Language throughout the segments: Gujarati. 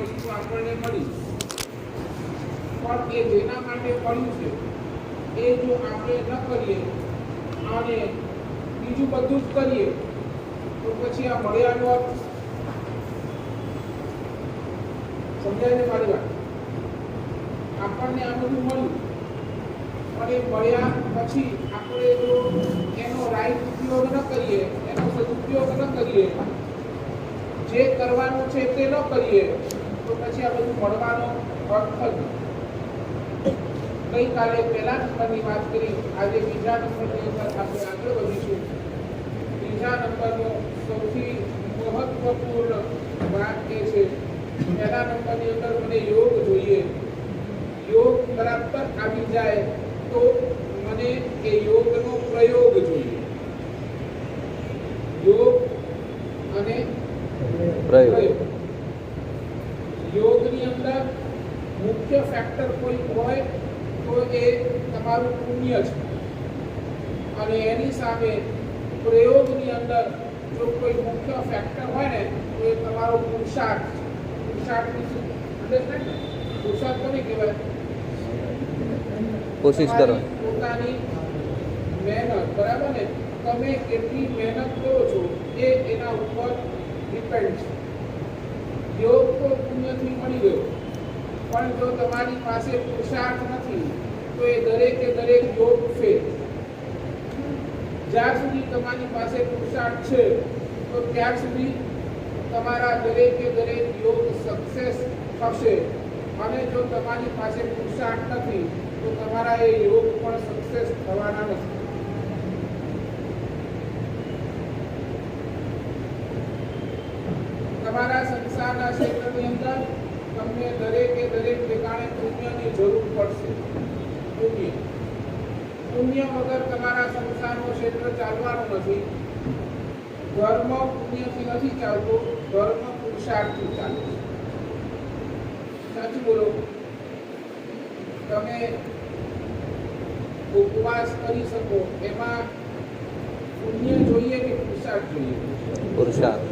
વસ્તુ આપણને મળી, પણ એ જેના માટે પડ્યું છે એ જો આપણે ન કરીએ અને બીજું બધું જ કરીએ તો પછી આ મળ્યાનો અર્થ સમજાય છે મારી વાત? આપણને આ બધું મળ્યું પણ એ મળ્યા પછી આપણે જો એનો રાઈટ ઉપયોગ ન કરીએ, એનો સદુપયોગ ન કરીએ, જે કરવાનું છે તે ન કરીએ તો પછી આ બધું મળવાનો અર્થ જ નથી. ગઈકાલે પહેલા નંબરની વાત કરી, આજે બીજા નંબરની અંદર આપણે આગળ વધીશું. બીજા નંબરનો સૌથી મહત્વપૂર્ણ વાત એ છે, પહેલા નંબરની અંદર મને યોગ જોઈએ. યોગ બરાબર આવી જાય તો મને એ યોગનો પ્રયોગ જોઈએ. યોગ અને પ્રયોગ. યોગની અંદર મુખ્ય ફેક્ટર કોઈ હોય તો એ તમારું પુણ્ય છે, અને એની સામે પ્રયોગની અંદર જો કોઈ મુખ્ય ફેક્ટર હોય ને તો એ તમારો પુરુષાર્થ છે. પુરુષાર્થ કોને કહેવાય? કોશિશ કરો, પોતાની મહેનત, બરાબર ને? તમે કેટલી મહેનત કરો છો એ એના ઉપર ડિપેન્ડ છે. યોગ તો પુણ્યથી મળી ગયો, પણ જો તમારી પાસે પુરુષાર્થ નથી તો એ દરેકે દરેક યોગ ફેલ. જ્યાં સુધી તમારી પાસે પુરુષાર્થ છે તો ત્યાર સુધી તમારા દરેકે દરેક યોગ સક્સેસ થશે, અને જો તમારી પાસે પુરુષાર્થ નથી તો તમારા એ યોગ પણ સક્સેસ થવાના નથી. તમારા સંસારના ક્ષેત્રની અંદર તમને દરેકે દરેક ઠેકાણે પુણ્યની જરૂર પડશે. પુણ્ય વગર તમારા સંસારનું ક્ષેત્ર ચાલવાનું નથી. ધર્મ પુણ્યથી નથી ચાલતો, ધર્મ પુરુષાર્થથી ચાલે છે. સાચું બોલો. તમે ઉપવાસ કરી શકો એમાં પુણ્ય જોઈએ કે પુરુષાર્થ જોઈએ? પુરુષાર્થ.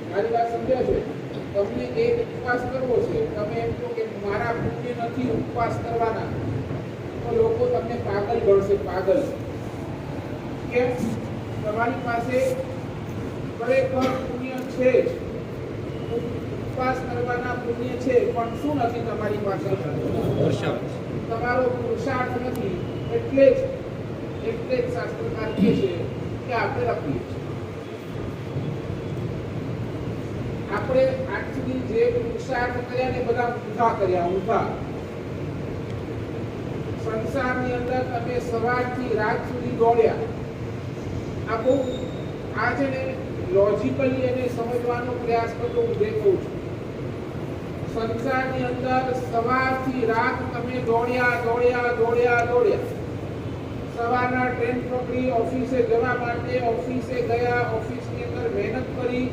મારી વાત સમજ્યા છે? તમને એક ઉપવાસ કરવો છે, તમે એમ કહો કે મારા પુણ્ય નથી ઉપવાસ કરવાના, તો લોકો તમને પાગલ ગણશે. પાગલ કેમ? તમારી પાસે ખરેખર પુણ્ય છે જ, ઉપવાસ કરવાના પુણ્ય છે, પણ શું નથી તમારી પાસે? તમારો પુરુષાર્થ નથી. એટલે જ શાસ્ત્રકાર કહે છે કે આપણે લખીએ છીએ. આપણે આજ સુધી જે પુરુષાર્થ કર્યા ને બધા ઊંધા કર્યા, ઊંધા. સંસારની અંદર તમે સવારથી રાત સુધી દોડ્યા. આ બહુ આ છે ને લોજિકલી એને સમજવાનો પ્રયાસ કરતો હું દેખું છું. સંસારની અંદર સવારથી રાત તમે દોડ્યા. સવારના ટ્રેન પકડી ઓફિસે જવા માટે ઓફિસે ગયા, ઓફિસની અંદર મહેનત કરી,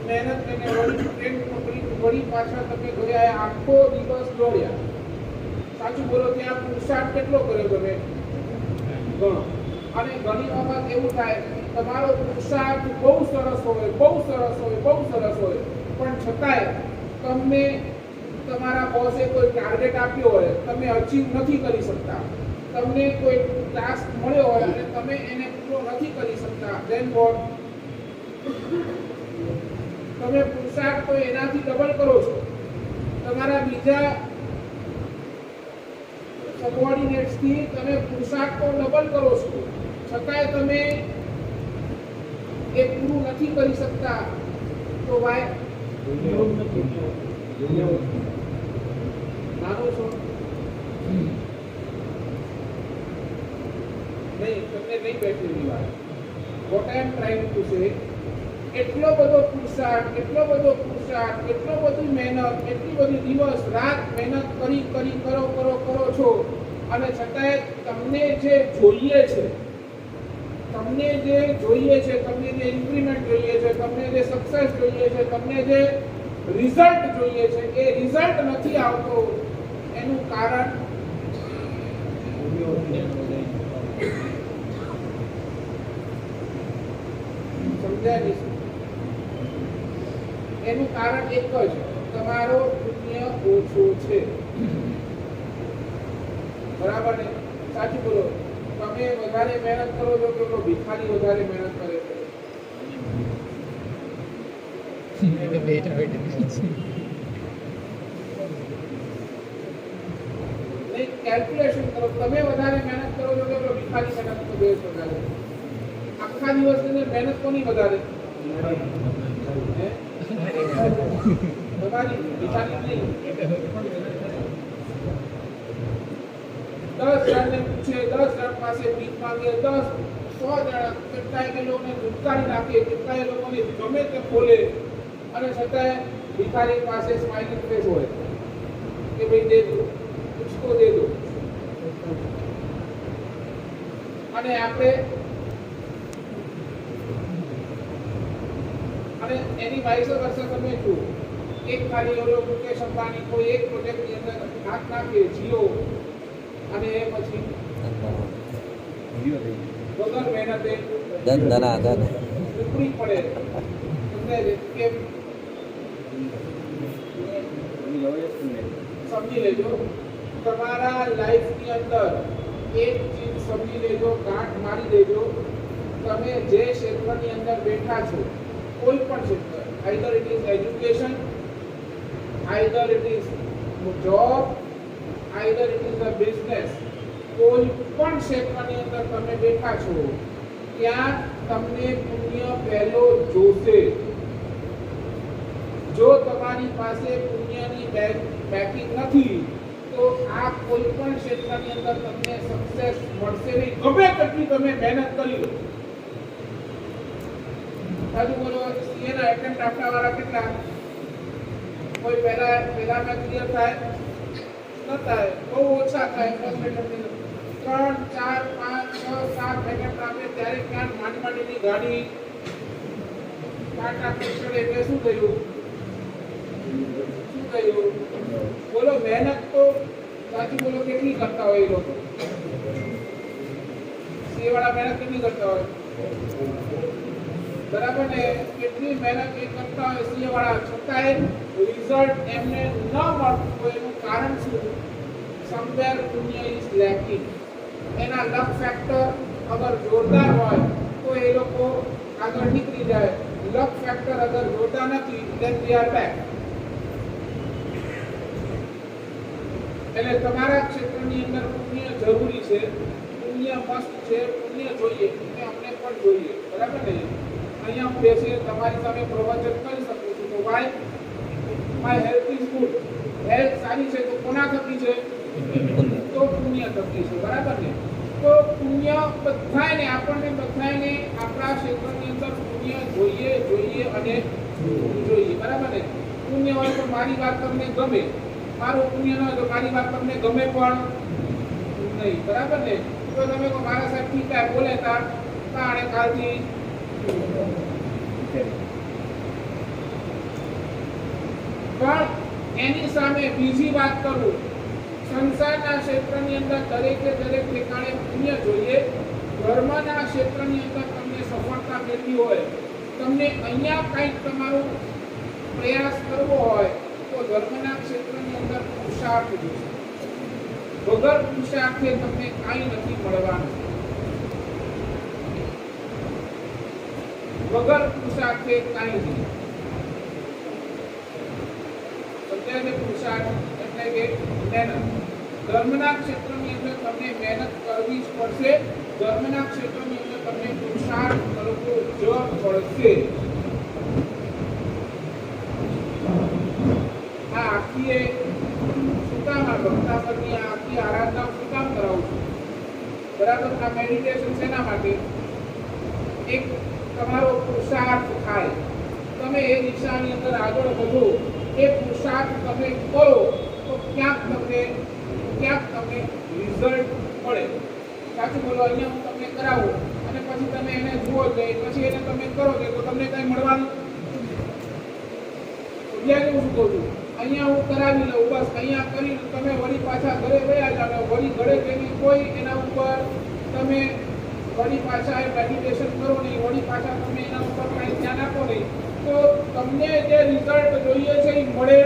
મહેનત કરીને વળી ટ્રેન પકડી, વળી પાછા તમે ગયા, આખો દિવસ દોડ્યા. સાચું બોલો, ત્યાં પુરુષાર્થ કેટલો કર્યો તમે? ઘણો. અને ઘણી વખત એવું થાય તમારો પુરુષાર્થ બહુ સરસ હોય, પણ છતાંય તમને તમારા બોસે કોઈ ટાર્ગેટ આપ્યો હોય, તમે અચીવ નથી કરી શકતા. તમને કોઈ ટાસ્ક મળ્યો હોય અને તમે એને પૂરો નથી કરી શકતા, ધેન વોટ? તમે પુરુષાર્થ તો એનાથી ડબલ કરો છો. તમારા બીજા સબઓર્ડિનેટ્સથી તમે પુરુષાર્થ તો ડબલ કરો છો, છતાંય તમે એ પૂરું નથી કરી શકતા. તો વાય માનો છો? નહીં, તમને નહીં બેઠી વાત. What I M trying to say, એટલો બધો પુરુષાર્થ, એટલી બધી મહેનત, એટલી બધી દિવસ રાત મહેનત કરો છો, અને છતાંય તમને જે જોઈએ છે, તમને જે ઇન્ક્રીમેન્ટ જોઈએ છે, તમને જે સક્સેસ જોઈએ છે, તમને જે રિઝલ્ટ જોઈએ છે, એ રિઝલ્ટ નથી આવતો. એનું કારણ સમજાય નહીં. એનું કારણ એક જ, તમારો પુણ્ય ઓછો છે. બરાબર ને? સાચું બોલો. તમે વધારે મહેનત કરો છો કે પેલો ભિખારી વધારે મહેનત કરે છે? કેલ્ક્યુલેશન કરો. તમે વધારે મહેનત કરો છો કે પેલો ભિખારી મહેનત કરે છે? આખા દિવસની મહેનત કોની વધારે? તમારી, ભિખારી નહીં. 10 જણને પૂછે, 10 જણ પાસે ભીખ માંગે, 100 જણ, કેટલાય લોકોને ધુતકારી નાખે, કેટલાય લોકોને ગમે તે બોલે, અને છતાંય ભિખારી પાસે સ્માઇલિંગ ફેસ હોય કે ભાઈ દે દો, કુછ દે દો. અને આપણે અને એની વાઇસ વર્ષે તમે જુઓ, એક ખાલી ઓલો મુકેશ અંબાણી કોઈ એક પ્રોજેક્ટની અંદર હાથ નાખે, જીઓ, અને એ પછી વગર મહેનતે ઉપડી પડે. કેમ? સમજી લેજો, તમારા લાઈફની અંદર એક ચીજ સમજી લેજો, ગાંઠ મારી દેજો, તમે જે ક્ષેત્રની અંદર બેઠા છો, કોઈ પણ ક્ષેત્ર, either it is education, either it is job, either it is a business, કોઈ પણ ક્ષેત્રની અંદર તમે બેઠા છો, ત્યાં તમને પુણ્ય પહેલો જોશે. જો તમારી પાસે પુણ્યની બેકિંગ નથી તો આ કોઈ પણ ક્ષેત્રની અંદર તમને સક્સેસ મળશે નહીં, ગમે તેટલી તમે મહેનત કરી લો. સાચું બોલો. સીએ ના એટેમ્પ્ટ આપવા વાળા કેટલા? કોઈ પહેલામાં ક્લિયર થાય ન થાય, બહુ ઓછા થાય. ફર્સ્ટ એટેમ્પ્ટ 3, 4, 5, 6, 7 એટેમ્પ્ટ આપે ત્યારે ક્યાં માંડમાંડીની ગાડી ટાટા પિક્ચર એટલે શું થયું? બોલો. મહેનત તો સાચું બોલો કેટલી કરતા હોય એ લોકો? સીએ વાળા મહેનત કેટલી કરતા હોય? બરાબર ને? કેટલી મહેનત એ કરતા હોય સીએ વાળા, છતાંય રિઝલ્ટ એમને ન મળતું હોય. એનું કારણ શું? સમવેર પુણ્ય ઇઝ લેકિંગ. એના લક ફેક્ટર અગર જોરદાર હોય તો એ લોકો આગળ નીકળી જાય. લક ફેક્ટર અગર જોરદાર નથી, then we are back. એટલે તમારા ક્ષેત્રની અંદર પુણ્ય જરૂરી છે, પુણ્ય મસ્ત છે, પુણ્ય જોઈએ, પુણ્ય અમને પણ જોઈએ. બરાબર ને? અહીંયા હું બેસી તમારી સામે પ્રવચન કરી શકું છું. તો why my health is good. Health સારી છે તો કોના થકી છે? તો પુણ્ય થકી છે. બરાબર ને? તો પુણ્ય બધાને, આપણને બધાને આપણા ક્ષેત્રની અંદર પુણ્ય જોઈએ અને જોઈએ. બરાબર ને? પુણ્ય હોય તો મારી વાત તમને ગમે, મારું પુણ્ય ન હોય તો મારી વાત તમને ગમે પણ નહીં. બરાબર ને? તો તમે કહો મારા સાહેબ ઠીક છે બોલે તાણે કાલથી પણ એની સામે બીજી વાત કરું, સંસારના ક્ષેત્રની અંદર દરેક ઠેકાણે પુણ્ય જોઈએ. ધર્મના ક્ષેત્રની અંદર તમને સફળતા મેળવી હોય, તમને અહીંયા કંઈક તમારો પ્રયાસ કરવો હોય તો ધર્મના ક્ષેત્રની અંદર પુરુષાર્થ જોશે. વગર પુરુષાર્થે તમને કાંઈ નથી મળવાનું. વગર પુરુષાર્થે કાંઈ નહીં. સમજાય? પુરુષાર્થ એટલે કે મહેનત. ધર્મના ક્ષેત્રની અંદર તમને મહેનત કરવી જ પડશે. ધર્મના ક્ષેત્રની અંદર તમને પુરુષાર્થ કરવો જ પડશે. આ આખી સુકામાં ભક્તાપરની આખી આરાધના સુકામ કરાવું છું. બરાબર? આ મેડિટેશન શેના માટે? એક તમારો પુરુષાર્થ થાય, તમે એ દિશાની અંદર આગળ વધો, એ પુરુષાર્થ તમે કરો તો ક્યાંક તમને રિઝલ્ટ મળે. સાચું બોલો. અહીંયા હું તમને કરાવું અને પછી તમે એને જુઓ છો, પછી એને તમે કરો છો તો તમને કંઈ મળવાનું? સમજ્યા? હું શું કહું છું? અહીંયા હું કરાવી લઉં, બસ અહીંયા કરી તમે વળી પાછા ઘરે ગયા જાઓ, વળી ઘરે જઈને કોઈ એના ઉપર તમે વળી પાછા મેડિટેશન કરો નહીં, વળી પાછા તમે એના ઉપર કાંઈ ધ્યાન આપો નહીં, તો તમને જે રિઝલ્ટ જોઈએ છે એ મળે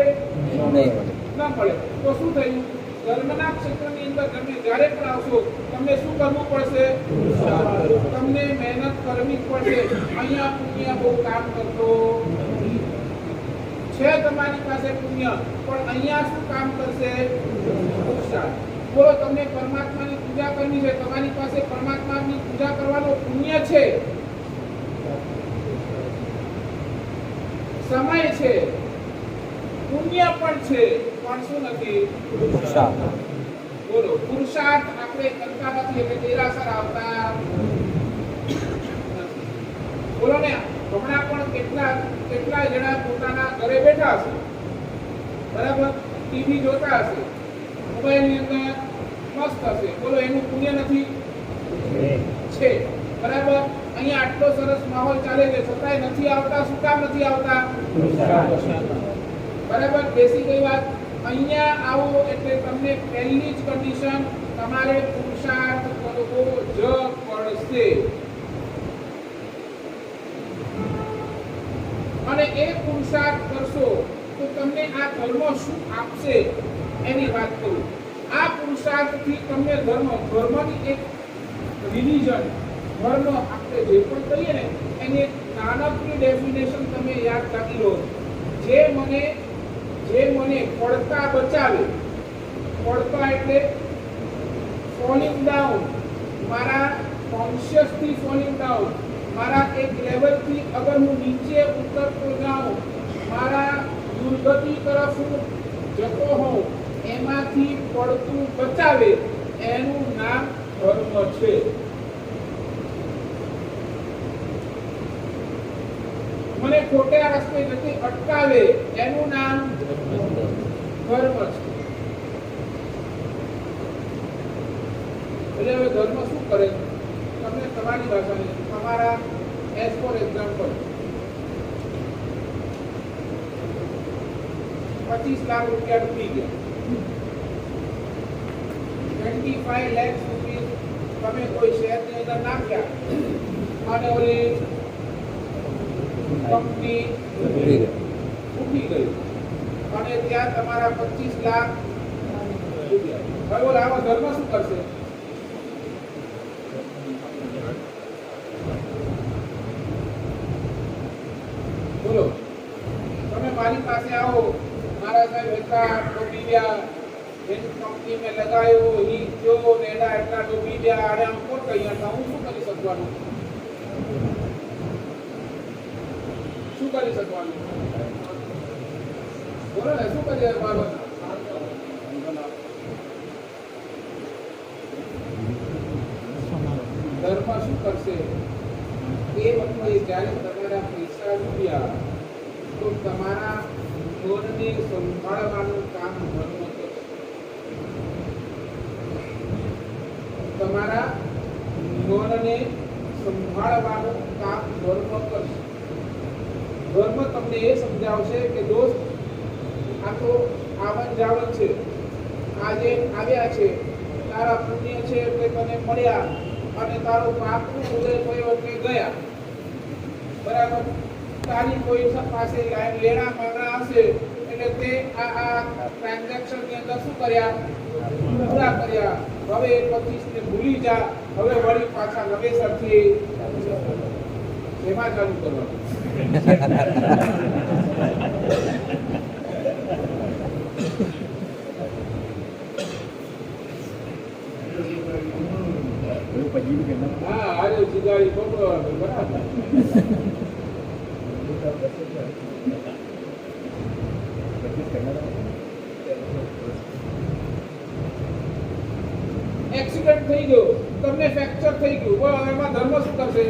ના મળે તો શું થયું? ધર્મના ક્ષેત્રની અંદર તમે જ્યારે પણ આવશો તમને શું કરવું પડશે? તમને મહેનત કરવી પડશે. અહીંયા પુણ્ય બહુ કામ કરતો છે, તમારી પાસે પુણ્ય, પણ અહીંયા શું કામ કરશે? પુરુષાર્થ. બોલો, તમને પરમાત્માની પૂજા કરવી છે, તમારી પાસે પરમાત્માની પૂજા કરવાનો પુણ્ય છે, સમય છે, પુણ્ય પણ છે, પણ શું નથી? બોલો, પુરુષાર્થ આપણે કરતા નથી એટલે દેરાસર આવતા નથી. બોલો ને, હમણાં પણ કેટલા જણા પોતાના ઘરે બેઠા હશે, બરાબર, ટીવી જોતા હશે, મોબાઈલ ની અંદર મસ્ત હશે, બોલો એનું પુણ્ય નથી? છે, બરાબર. અહીંયા આટલો સરસ માહોલ ચાલે છે છતાંય નથી આવતા. શું કામ નથી આવતા? બરાબર. બેસી ગઈ વાત. અહીંયા આવો એટલે તમને પહેલી જ કન્ડિશન તમારે પુરુષાર્થ કરવો જ પડશે. અને એ પુરુષાર્થ કરશો તો તમને આ ધર્મ શું આપશે એની વાત કરું. આ પુરુષાર્થથી તમને ધર્મની એક રિલિજન, ધર્મ આપણે જે પણ કહીએ ને એની એક નાનકડી ડેફિનેશન તમે યાદ રાખી લો. જે મને પડતા બચાવે, પડતા એટલે ફોલિંગ ડાઉન, મારા કોન્શિયસથી ફોલિંગ ડાઉન, મારા એક લેવલથી અગર હું નીચે ઉતરતો જાઉં, મારા દુર્ગતિ તરફ હું જતો હોઉં, એમાંથી પડતું બચાવે, એનું નામ ધર્મ છે. મને ખોટા રસ્તે જતી અટકાવે, એનું નામ ધર્મ છે. એટલે હવે ધર્મ શું કરે? તમને તમારી ભાષાની, તમારા એઝ ફોર એક્ઝામ્પલ 25 લાખ રૂપિયા ડૂબી ગયા, 25 લાખ રૂપિયા તમે કોઈ શહેરની અંદર નાખ્યા અને ઓલી કંપની ઉઠી ગઈ અને ત્યાં તમારા 25 લાખ ડૂબ્યા. હવે બોલો, આવા ધર્મ શું કરશે? બોલો, તમે મારી પાસે આવો, મારા સાહેબ એટલા ડૂબી ગયા, એની કંપની મેં લગાયો, ઈ જો નેડા એટલા ડૂબી ગયા, અને આમ કોણ કહી હતા, હું શું કરી શકવાનું? શું કરી શકવાનું? બોલો ને, શું કરી શકવાનું? ધર્મ શું કરશે? એ વખતે જ્યારે તમારા પૈસા રૂપિયા, તો તમારા મનને સંભાળવાનું કામ ધર્મ કરશે. તમારા મનને સંભાળવાનું કામ ધર્મ કરશે. ધર્મ તમને એ સમજાવશે કે દોસ્ત, આ તો આવન જાવન છે, આજે આવ્યા છે, તારા પુણ્ય છે એટલે તને મળ્યા, અને તારો પાપનો ઉદય થયો એટલે ગયા, બરાબર. તારી કોઈ પાસે લેણા માંગણા હશે એટલે તે આ ટ્રાન્ઝેક્શન ની અંદર શું કર્યા? પૂરા કર્યા. હવે 25 ને ભૂલી જા, હવે વળી પાછા નવેસરથી એમાં ચાલુ કરવાનું. હા, આજે જીગાડી પકડવાનું, બરાબર. એક્સિડન્ટ થઈ ગયો, તમને ફ્રેક્ચર થઈ ગયું, બોલો એમાં ધર્મ શું કરશે?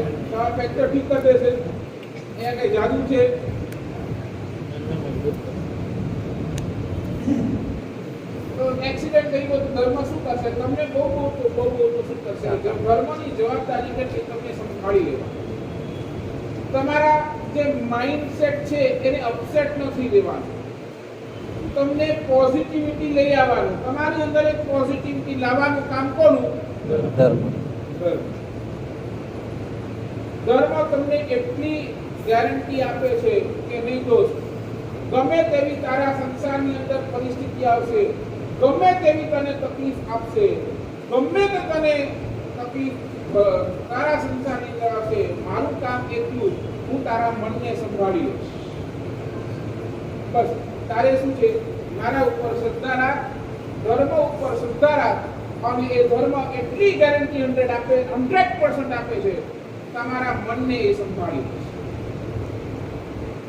ફ્રેક્ચર ઠીક કરી દેશે? અહીંયા કઈ જાદુ છે? તો એક્સિડન્ટ થઈ ગયો તો ધર્મ શું કરશે? તમને બહુ શું કરશે? ધર્મની જવાબદારી કેટલી તમને સંભાળી લેવાની. તમારા જે માઇન્ડસેટ છે એને અપસેટ નથી દેવાનું, તમને પોઝિટિવિટી લઈ આવવાનું, તમારી અંદર એક પોઝિટિવિટી લાવવાનું કામ કોનું? ધર્મ. ધર્મ તમને એટલી ગેરંટી આપે છે કે નહીં દોસ્ત, ગમે તેવી તારા સંસારની અંદર પરિસ્થિતિ આવશે, ગમે તેવી તને તકલીફ આપશે, ગમે તે તને તકલીફ તારા સંસારની અંદર આવશે, મારું કામ એટલું, હું તારા મનને સંભાળી લઈશ. બસ તારે શું છે, મારા ઉપર શ્રદ્ધા રાખ, ધર્મ ઉપર શ્રદ્ધા રાખ, અને એ ધર્મ એટલી ગેરંટી 100% આપે છે, તમારા મનને એ સંભાળી લેશે.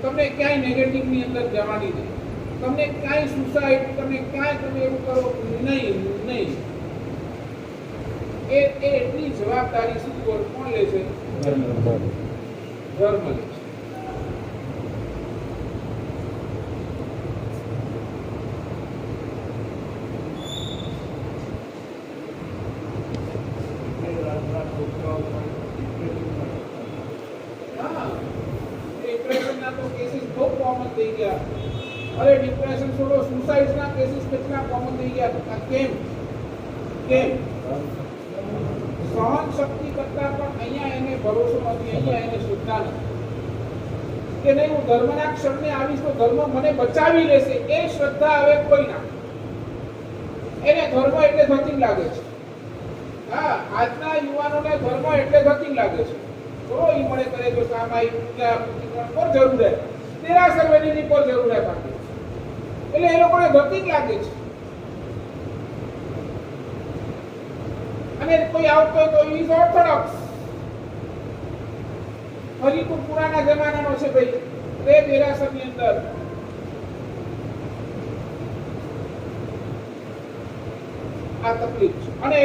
તમને ક્યાંય નેગેટિવ ની અંદર જવાની નહીં, તમને ક્યાંય સુસાઇડ, તમે એવું કરો નહીં. એ એટલી જવાબદારી શું કોણ લે છે? ધર્મ લે છે. અરે ડિપ્રેશન છોડો, સુસાઇડ ના કેસીસ કેટલા કોમન થઈ ગયા. કેમ સહન શક્તિ કરતા પણ અહીંયા એને ભરોસો નથી, અહીંયા એને શ્રદ્ધા નથી કે નહીં હું ધર્મના ક્ષણને આવીશ તો ધર્મ મને બચાવી લેશે. એ શ્રદ્ધા હવે કોઈ ના, એને ધર્મ એટલે ધતિંગ લાગે છે. હા, આજના યુવાનોને ધર્મ એટલે ધતિંગ લાગે છે. થોડો ઈ મળે કરે તો સામાયિક પૂજા પર જરૂર છે, તેરાસર વેદીની પર જરૂર છે બાકી, એટલે એ લોકોને ધતિંગ લાગે છે. અને કોઈ આવતો તો ઇઝ ઓર્થોડોક્સ, હજી તો પુરાના જમાનાનો છે ભાઈ, તે દેરાસરની અંદર આ તકલીફ છે. અને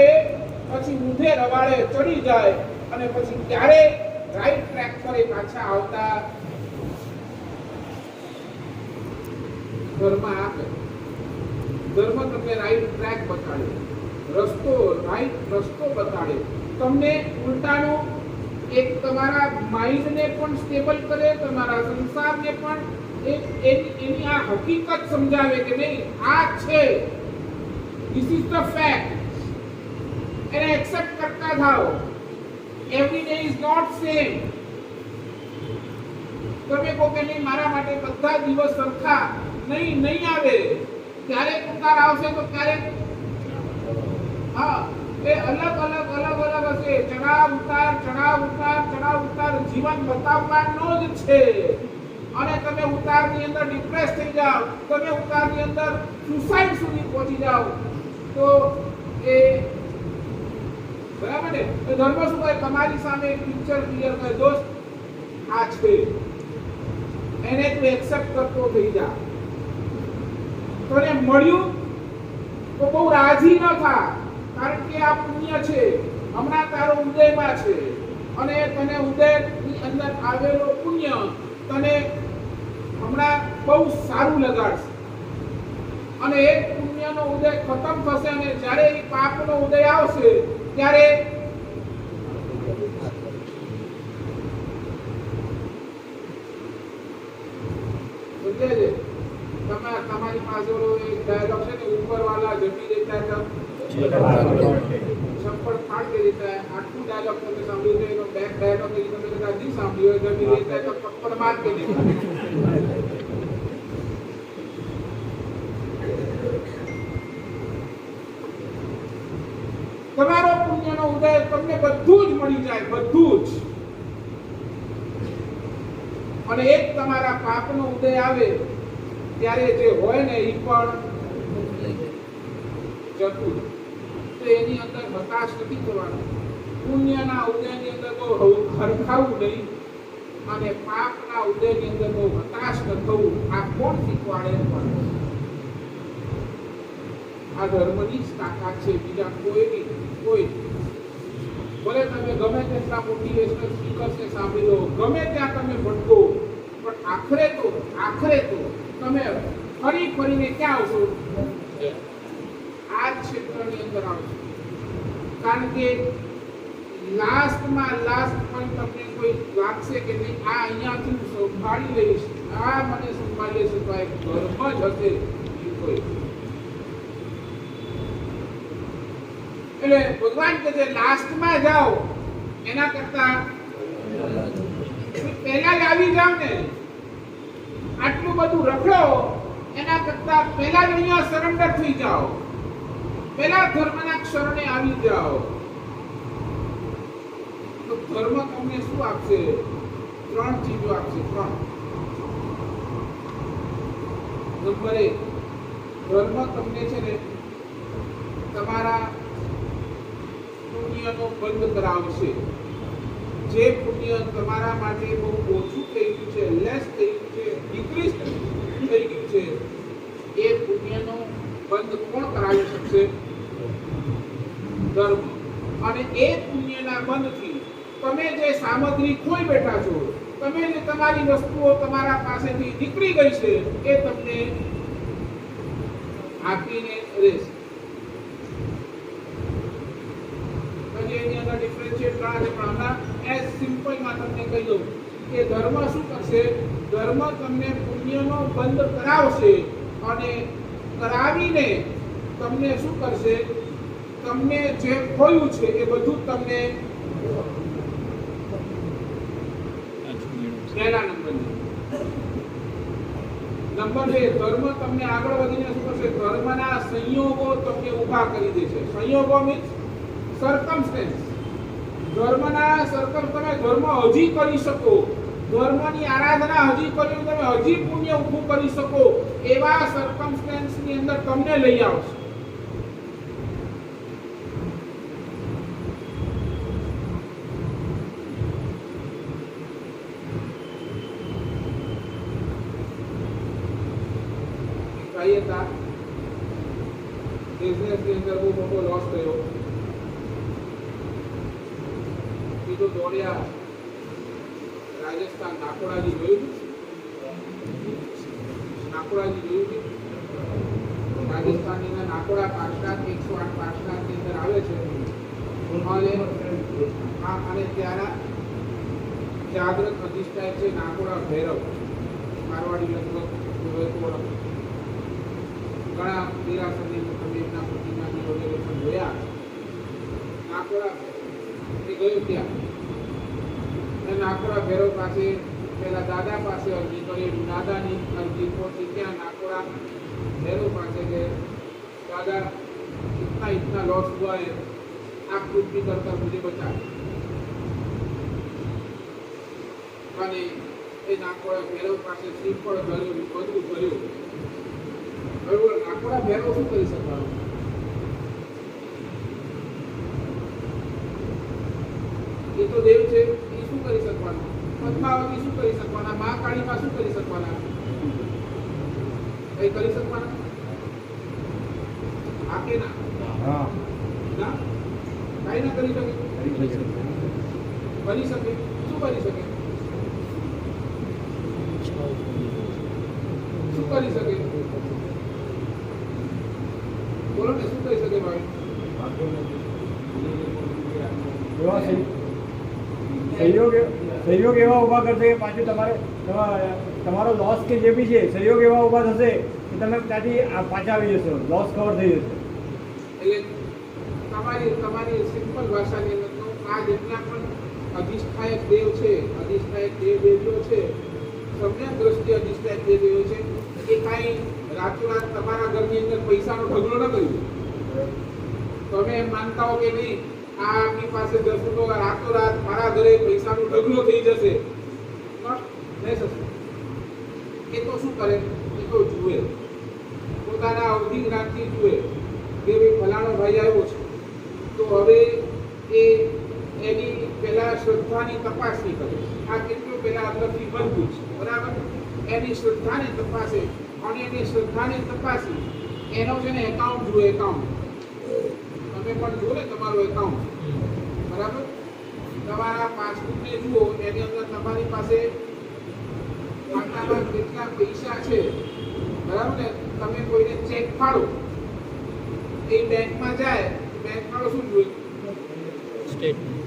પછી ઊંધે રવાડે ચડી જાય અને પછી ક્યારે રાઈટ ટ્રેક પર એ પાછા આવતા ધર્મ આપે. ધર્મ તમને રાઈટ ટ્રેક બતાડે, રાઈટ રસ્તો બતાડે. તમને ઉલટાનું એક તમારા માઇન્ડને પણ સ્ટેબલ કરે, તમારા સંસારને પણ એની આ હકીકત સમજાવે કે નહીં આ છે, ધીસ ઇઝ ધ ફેક્ટ, એને એક્સેપ્ટ કરતા થાઓ. Every day is not same. તમે કહો કે નહીં મારા માટે બધા દિવસ સરખા નહીં આવે, ક્યારેક ઉતાર આવશે તો ક્યારેક એ અલગ હશે. ચડાવ ઉતાર જીવન બતાવવાનો જ છે. અને તમે ઉતારની અંદર ડિપ્રેસ થઈ જાઓ, તમે ઉતારની અંદર સુસાઇડ સુધી પહોંચી જાઓ તો એ બરાબર ને. ધર્મ શું કહે? તમારી સામે એક પિક્ચર ક્લિયર કરે, દોસ્ત આ છે, એને તું એક્સેપ્ટ કરતો થઈ જા. તને મળ્યું તો બહુ રાજી ન થા, કારણ કે આ પુણ્ય છે, હમણાં તારો ઉદયમાં છે, અને તને ઉદયની અંદર આવેલો પુણ્ય તને હમણાં બહુ સારું લગાડશે. અને એક પુણ્યનો ઉદય ખતમ થશે અને જ્યારે એ પાપનો ઉદય આવશે ત્યારે તમારી પાસે એક ડાયલોગ છે ને, ઉપર વાલા જમી દેતા હતા છપ્પડ ફાડ કે દેતા. આટલું ડાયલોગ તમે સાંભળ્યું છે, એનો બેક ડાયલોગ તમે કદાચ નહીં સાંભળ્યો હોય, જમી દેતા તો છપ્પડ માર કે દેતા. તમારો પુણ્યનો ઉદય તમને બધું જ મળી જાય, બધું જ. અને એક તમારા પાપનો ઉદય આવે ત્યારે જે હોય ને એ પણ જતું. તો એની અંદર હતાશ નથી થવાનું. પુણ્યના ઉદયની અંદર બહુ હરખાવું નહીં અને પાપના ઉદયની અંદર બહુ હતાશ ન થવું. આ કોણ શીખવાડે? આ ધર્મની જ તાકાત છે, બીજા કોઈ. ભલે તમે ગમે તેટલા મોટિવેશનલ સ્પીકર્સને સાંભળી લો, ગમે ત્યાં તમે ભટકો, પણ આખરે તો તમે ફરીને ક્યાં આવશો? આ ક્ષેત્રની અંદર આવશો. કારણ કે લાસ્ટ પણ તમને કોઈ લાગશે કે નહીં આ અહીંયાથી હું સંભાળી લઈશ, આ મને સંભાળી લેશે, તો એક ધર્મ જ હશે કોઈ. એટલે ભગવાન કે જે લાસ્ટમાં જાઓ એના કરતા પહેલા જ આવી જાવ ને, આટલું બધું રખડો એના કરતા પહેલા જ અહીંયા સરેન્ડર થઈ જાઓ, પહેલા ધર્મના શરણે આવી જાઓ. તો ધર્મ તમને શું આપશે? 3 ચીજો આપશે. 3. નંબર 1, ધર્મ તમને છે ને તમારા પુણ્યનો બંધ કરાવશે. જે પુણ્ય તમારા માટે બહુ ઓછું થઈ ગયું છે, લેસ થઈ ગયું છે, ડિક્રીઝ થઈ ગયું છે, એ પુણ્યનો બંધ કોણ કરાવી શકશે? ધર્મ. અને એ પુણ્યના બંધથી તમે જે સામગ્રી ખોઈ બેઠા છો, તમે જે તમારી વસ્તુઓ તમારા પાસેથી નીકળી ગઈ છે, એ તમને આપીને રહેશે. એની અંદર ડિફરન્શિએટ કરવા છે, પણ હમણાં એઝ સિમ્પલમાં તમને કહી દઉં કે ધર્મ શું કરશે? ધર્મ તમને પુણ્યનો બંધ કરાવશે અને કરાવીને તમને શું કરશે? તમને જે ખોયું છે એ બધું તમને પહેલા નંબરની. નંબર 2, ધર્મ તમને આગળ વધીને શું કરશે? ધર્મના સંયોગો તમને ઊભા કરી દેશે. સંયોગો મીન્સ સર્કમસ્ટન્સ. ધર્મના તમે ધર્મ હજી કરી શકો, ધર્મની આરાધના હજી કરી, તમે હજી પુણ્ય ઊભું કરી શકો એવા સર્કમસ્ટન્સ ની અંદર તમને લઈ આવશે. કહીએ તા બિઝનેસ ની અંદર બહુ મોટો લોસ થયો, તો દોડ્યા રાજસ્થાન. નાકોડાજી જોયું? નાકોડાજી જોયું? રાજસ્થાનની નાકોડા પાટણ 108 પાટણની અંદર આવે છે. અને ત્યાંના જાગ્રત અધિષ્ઠાય છે નાકોડા ભૈરવ. મારવાડી લગભગ ઘણા દેરાસરની એમના પ્રતિમાની વગેરે પણ જોયા. નાકોડા ગયું ત્યાં નાકોડા ભૈરવ પાસે પેલા દાદા પાસે અરજી કરી. દાદાની અરજી પહોંચી ત્યાં નાકોડા भैरव पासे के दादा इतना लॉस हुआ है, आप कुछ भी कर मुझे बचा. અને એ નાકોડા ભૈરવ પાસે શ્રીફળ ભર્યું, બધું ભર્યું. બરોબર, નાકોડા ભૈરવ શું કરી શકવાનું? એ તો દેવ છે, એ શું કરી શકવાના? પદ્માવતી શું કરી શકવાના? મા કાળીમાં શું કરી શકવાના? કઈ કરી શકવાના? આ કે ના? હા ના, કઈ ના કરી શકે. બની શકે. શું કરી શકે? શું કરી શકે? બોલો ને, શું કરી શકે ભાઈ? સહયોગ એવા ઉભા કરશે કે પાછું તમારો લોસ કે જે બી છે, સહયોગ એવા ઉભા થશે કે તમે ત્યાંથી પાછા આવી જશો, લોસ કવર થઈ જશે. એટલે તમારી સિમ્પલ ભાષાની અંદર આ જેટલા પણ અધિષ્ઠાયક દેવ છે, અધિષ્ઠાયક દેવીઓ છે, સમ્યક દ્રષ્ટિ અધિષ્ઠાયક દેવીઓ છે, એ કાંઈ રાતોરાત તમારા ઘરની અંદર પૈસાનો ઢગલો ન કર્યો. તમે એમ માનતા હો કે નહીં આ આપની પાસે જશું તો રાતોરાત મારા ઘરે પૈસાનો ઢગલો થઈ જશે, નહીં થશે. એ તો શું કરે? એ તો જુએ, પોતાના અવધિ જ્ઞાનથી જુએ કે ભાઈ ફલાણો ભાઈ આવ્યો છે, તો હવે એ એની પહેલા શ્રદ્ધાની તપાસ નહીં કરે. આ કેટલું પહેલા અંદરથી મજબૂત છે, બરાબર? એની શ્રદ્ધાને તપાસે અને એની શ્રદ્ધાને તપાસી એનો છે ને એકાઉન્ટ જુએ. એકાઉન્ટ તમે પણ જુઓ ને, તમારું એકાઉન્ટ, બરાબર? તમારા પાસબુકને જુઓ, એની અંદર તમારી પાસે ખાતામાં કેટલા પૈસા છે, બરાબર ને? તમે કોઈને ચેક ફાડો, એ બેંકમાં જાય, બેંક વાળો શું જોઈએ?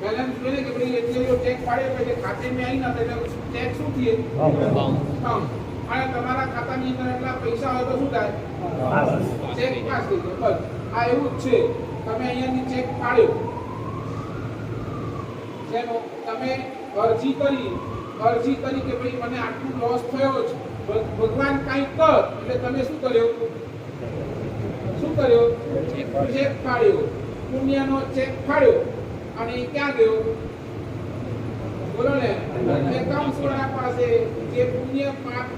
બેલેન્સ જોઈએ કે ભાઈ એટલે જો ચેક પાડે એટલે ખાતે મેં આવી ના એટલે ચેક શું થઈએ? અને તમારા ખાતાની અંદર એટલા પૈસા હોય તો શું થાય? ચેક પાસ થઈ જાય. બસ આ એવું જ છે. તમે અહીંયાથી ચેક પાડ્યો, જેનો તમે અરજી કરી, અરજી કરી કે ભાઈ મને આટલું લોસ થયો છે, ભગવાન કાંઈ કર, એટલે તમે શું કર્યો? ચેક ફાડ્યો, પુણ્યનો ચેક ફાડ્યો, અને એ ક્યાં ગયો? બોલો ને, એકાઉન્ટ વાળા પાસે જે પુણ્ય પાપ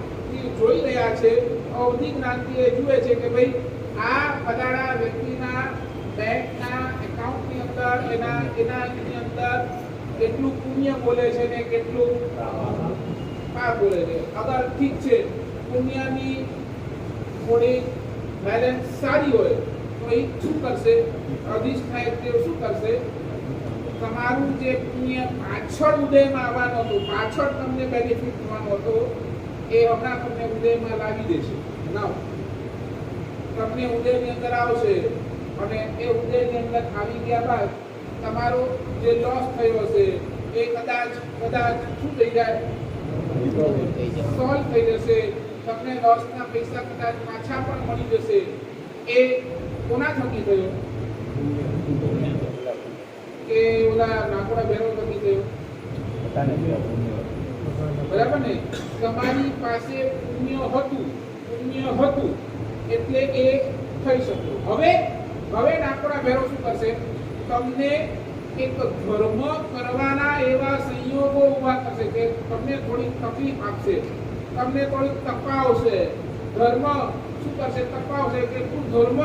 જોઈ રહ્યા છે, અવધિ જ્ઞાનથી જુએ છે કે ભાઈ આ ફલાણા વ્યક્તિના બેંકના એકાઉન્ટની અંદર એની અંદર કેટલું પુણ્ય બોલે છે ને કેટલું પાપ બોલે છે. અગર ઠીક છે, પુણ્યની થોડી બેલેન્સ સારી હોય તો એ શું કરશે? અધિષ્ઠાયક દેવ શું કરશે? તમારું જે પુણ્ય પાછળ ઉદયમાં આવવાનું હતું, પાછળ તમને બેનિફિટ થવાનું હતું, એ હમણાં તમને ઉદયમાં લાવી દેશે. ના, તમને ઉદયની અંદર આવશે, અને એ ઉદયની અંદર આવી ગયા બાદ તમારો જે લોસ થયો હશે એ કદાચ શું થઈ જાય? સોલ્વ થઈ જશે. તમને લોસના પૈસા કદાચ પાછા પણ મળી જશે. એ કોના થકી થયો? કે ઓલા નાકોડા બેરો થકી થયો? બરાબર ને? તમારી પાસે પુણ્ય હતું એટલે એ થઈ શક્યું. હવે નાકોડા બેરો શું કરશે? તમને એક ધર્મ કરવાના એવા સંયોગો ઉભા કરશે કે તમને થોડી તકલીફ આપશે, તમને થોડી તપાવશે. ધર્મ શું કરશે? તપાવશે કે તું ધર્મ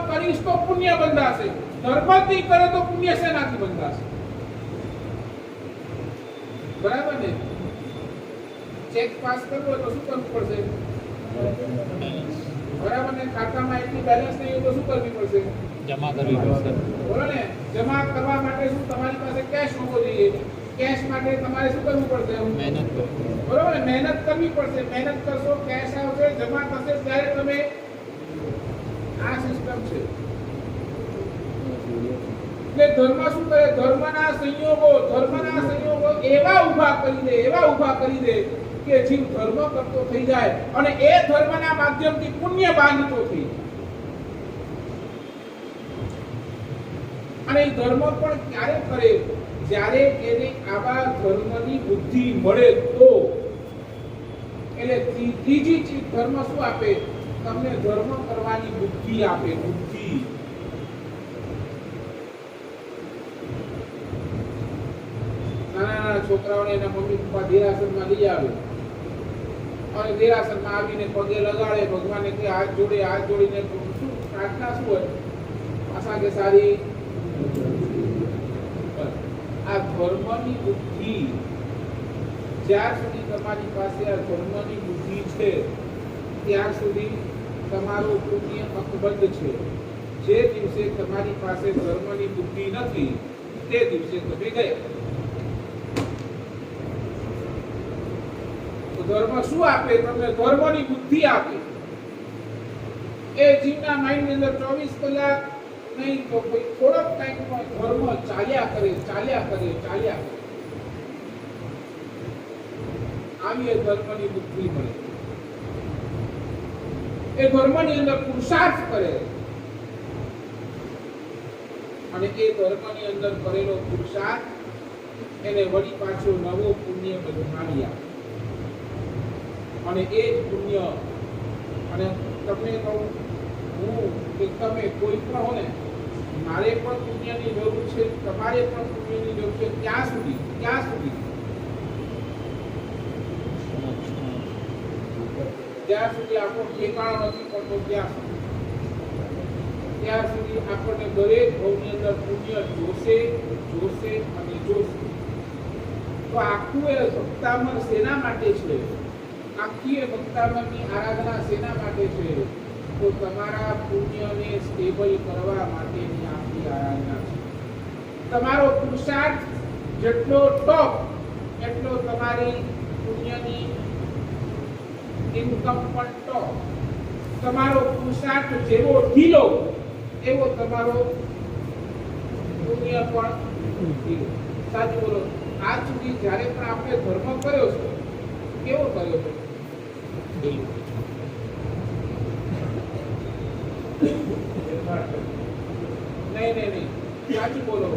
કરીશ તો પુણ્ય બંધાશે, ધર્મ નહીં કરે તો પુણ્ય શેનાથી બંધાશે? બરાબર ને? ચેક પાસ કરવો તો શું કરવું પડશે? બરાબર ને? ખાતામાં એટલી બેલેન્સ નહીં તો શું કરવી પડશે? જમા કરવી પડશે. બોલો ને, જમા કરવા માટે શું તમારી પાસે કેશ હોવો જોઈએ? કેશ માટે તમારે શું કરવું પડશે? મહેનત કરો. બરોબર ને? મહેનત કરવી પડશે. મહેનત કરશો, કેશ આવશે, જમા થશે, ત્યારે તમે આ સિસ્ટમ છે. એટલે ધર્મ શું કરે? ધર્મના સંયોગો એવા ઊભા કરી દે કે જીવ ધર્મ કરતો થઈ જાય, અને એ ધર્મના માધ્યમથી પુણ્ય બાંધતો થઈ જાય. અને એ ધર્મ પણ ક્યારે કરે? જ્યારે એને આવા ધર્મની બુદ્ધિ મળે તો. એટલે ત્રીજી ચીજ ધર્મ શું આપે? તમને ધર્મ કરવાની બુદ્ધિ આપે. બુદ્ધિ. નાના છોકરાઓને એના મમ્મી પપ્પા દેરાસરમાં લઈ આવે, અને દેરાસરમાં આવીને પગે લગાડે, ભગવાનને કે હાથ જોડીને શું પ્રાર્થના શું હોય? આશા કે સારી. આ ધર્મની બુદ્ધિ, જ્યાર સુધી તમારી પાસે આ ધર્મની બુદ્ધિ છે ત્યાર સુધી તમારું પુણ્ય અકબંધ છે. જે દિવસે તમારી પાસે ધર્મની બુદ્ધિ નથી તે દિવસે તમે ગયા. તો ધર્મ શું આપે? તમને ધર્મની બુદ્ધિ આપે. એ જીવના માઇન્ડ ની અંદર 24 કલાક નહીં તો થોડોક ટાઈમમાં ધર્મ ચાલ્યા કરે. આવી એ ધર્મની બુદ્ધિ મળે. એ ધર્મની અંદર પુરુષાર્થ કરે, અને એ ધર્મની અંદર કરેલો પુરુષાર્થ એને વળી પાછો નવો પુણ્ય બનાવી આપે. અને એ જ પુણ્ય, અને તમને કહું હું કે તમે કોઈ પણ હો ને, મારે પણ પુણ્યની જરૂર છે, તમારે પણ પુણ્યની જરૂર છે. ક્યાં સુધી? જ્યાં સુધી આપણો ઠેકાણો નથી પડતો ત્યાં સુધી આપણને દરેક ભવની અંદર પુણ્ય જોશે. તો આખું એ ભક્તામર શેના માટે છે? આખી એ ભક્તામરની આરાધના શેના માટે છે? તો તમારા પુણ્યને સ્ટેબલ કરવા માટેની આખી આરાધના છે. તમારો પુરુષાર્થ જેટલો ટોપ એટલો તમારી પુણ્યની ઇન્કમ પણ ટોપ. તમારો પુરુષાર્થ જેવો ઢીલો એવો તમારો પુણ્ય પણ ઢીલો. સાચું બોલો. આજ સુધી જ્યારે પણ આપણે ધર્મ કર્યો છે, કેવો કર્યો છે? ઢીલો. નહીં. સાચું બોલો.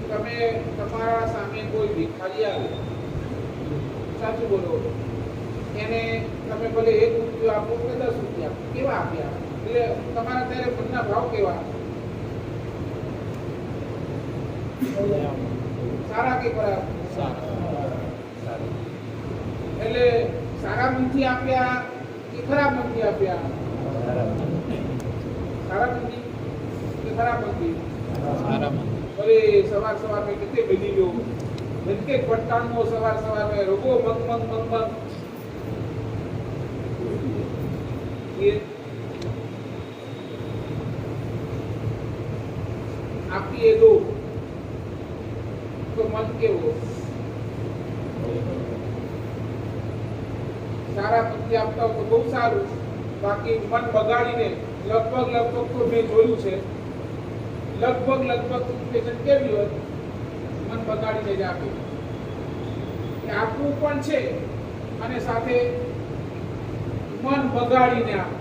તમે તમારા સામે કોઈ ભિખારી આવે, સાચું બોલો. એને તમે ભલે 1 રૂપિયો આપો કે 10 રૂપિયા આપો, કેવા આપ્યા? એટલે તમારા ત્યારે મનના ભાવ કેવા? સારા કે ખરાબ? એટલે સારા મનથી આપ્યા કે ખરાબ મનથી આપ્યા? સારા મનથી કે ખરાબ મનથી? અરે સવાર મેં કેટલે બધી ગયો કે પટ્ટાણનો સવાર મેં રોગો મગ એ આપીએ દો તો મન કેવો? સારા મનથી આપતા હો તો બહુ સારું. બાકી મન બગાડીને લગભગ તો મેં જોયું છે, લગભગ સિચ્યુએશન કેવી હોય, મન બગાડીને જ આપે. એ આપવું પણ છે અને સાથે મન બગાડીને આપે.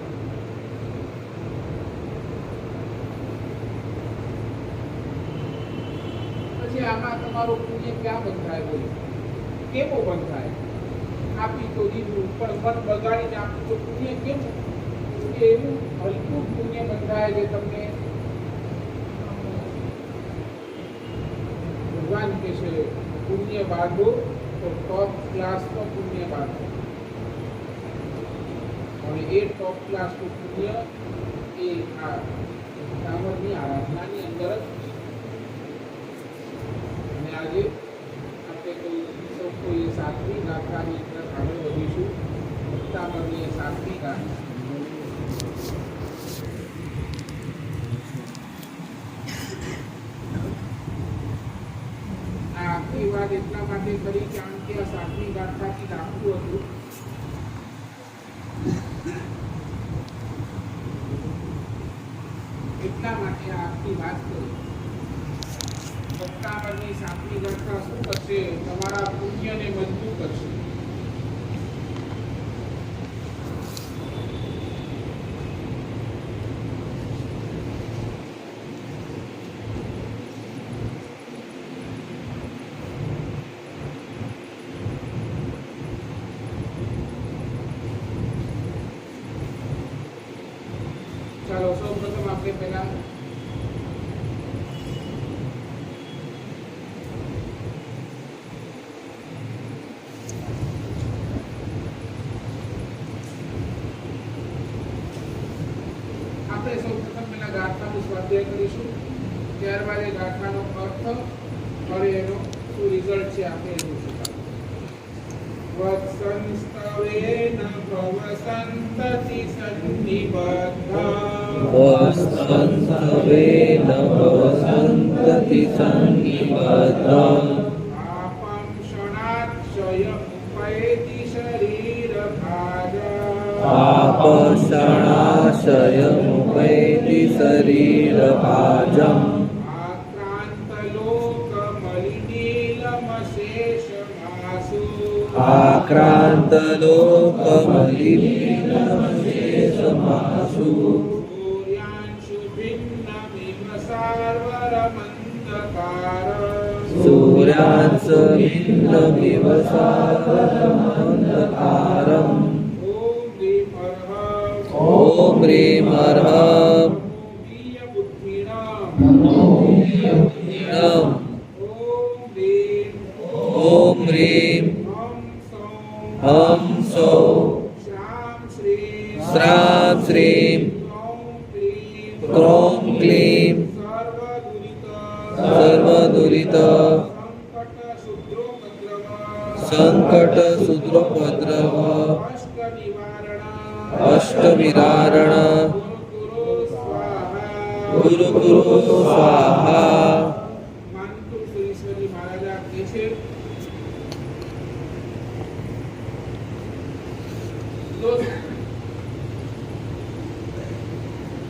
પછી આમાં તમારો પુણ્ય ક્યાં બંધ થાય? બોલો, કેવો બંધ થાય? આપી તો દીધું પણ મન બગાડીને આપ્યું તો પુણ્ય કેવું? એવું હલકું પુણ્ય બંધાય જે તમને ભગવાન કે છે પુણ્ય બાંધો તો ટોપ ક્લાસનો પુણ્ય બાંધો. અને એ ટોપ ક્લાસનું પુણ્ય એ આ કામરની આરાધનાની અંદર જ. અને આજે આપણે સૌ કોઈ 7મી ગાથાની અંદર આગળ વધીશું. મુક્તામણની 7મી ગાથા. આખી વાત એટલા માટે કરી કારણ કે આ 7મી ગાથાથી દાખલું હતું. એટલા માટે આ આખી વાત કરી. સપ્તાહની 7મી ગાથા શું કરશે? તમારા પુણ્યને મજબૂત કરશે. ચાલો સૌ પ્રથમ આપણે પહેલા ગાથાનું સ્વાધ્યાય કરીશું. ત્યારબાદ એ ગાથાનો અર્થ અને એનો શું રિઝલ્ટ છે આપણે જોઈશું. વત્સંસ્તવેન ભવસંતતિ સન્નિબદ્ધં આપં ક્ષણાક્ષયમુપૈતિ શરીરભાજम् आक्रान्तलोकमलिनीलमशेषमासु सूर्यांशभिन्नमिव सागरमन्धकारम् ॐ ह्रीं अर्हं ॐ ह्रीं हं सौः श्रां श्रीं क्रों क्लीं सर्वदुरित संकटशूद्रोपद्रव अष्टविरारण गुरु स्वाहा.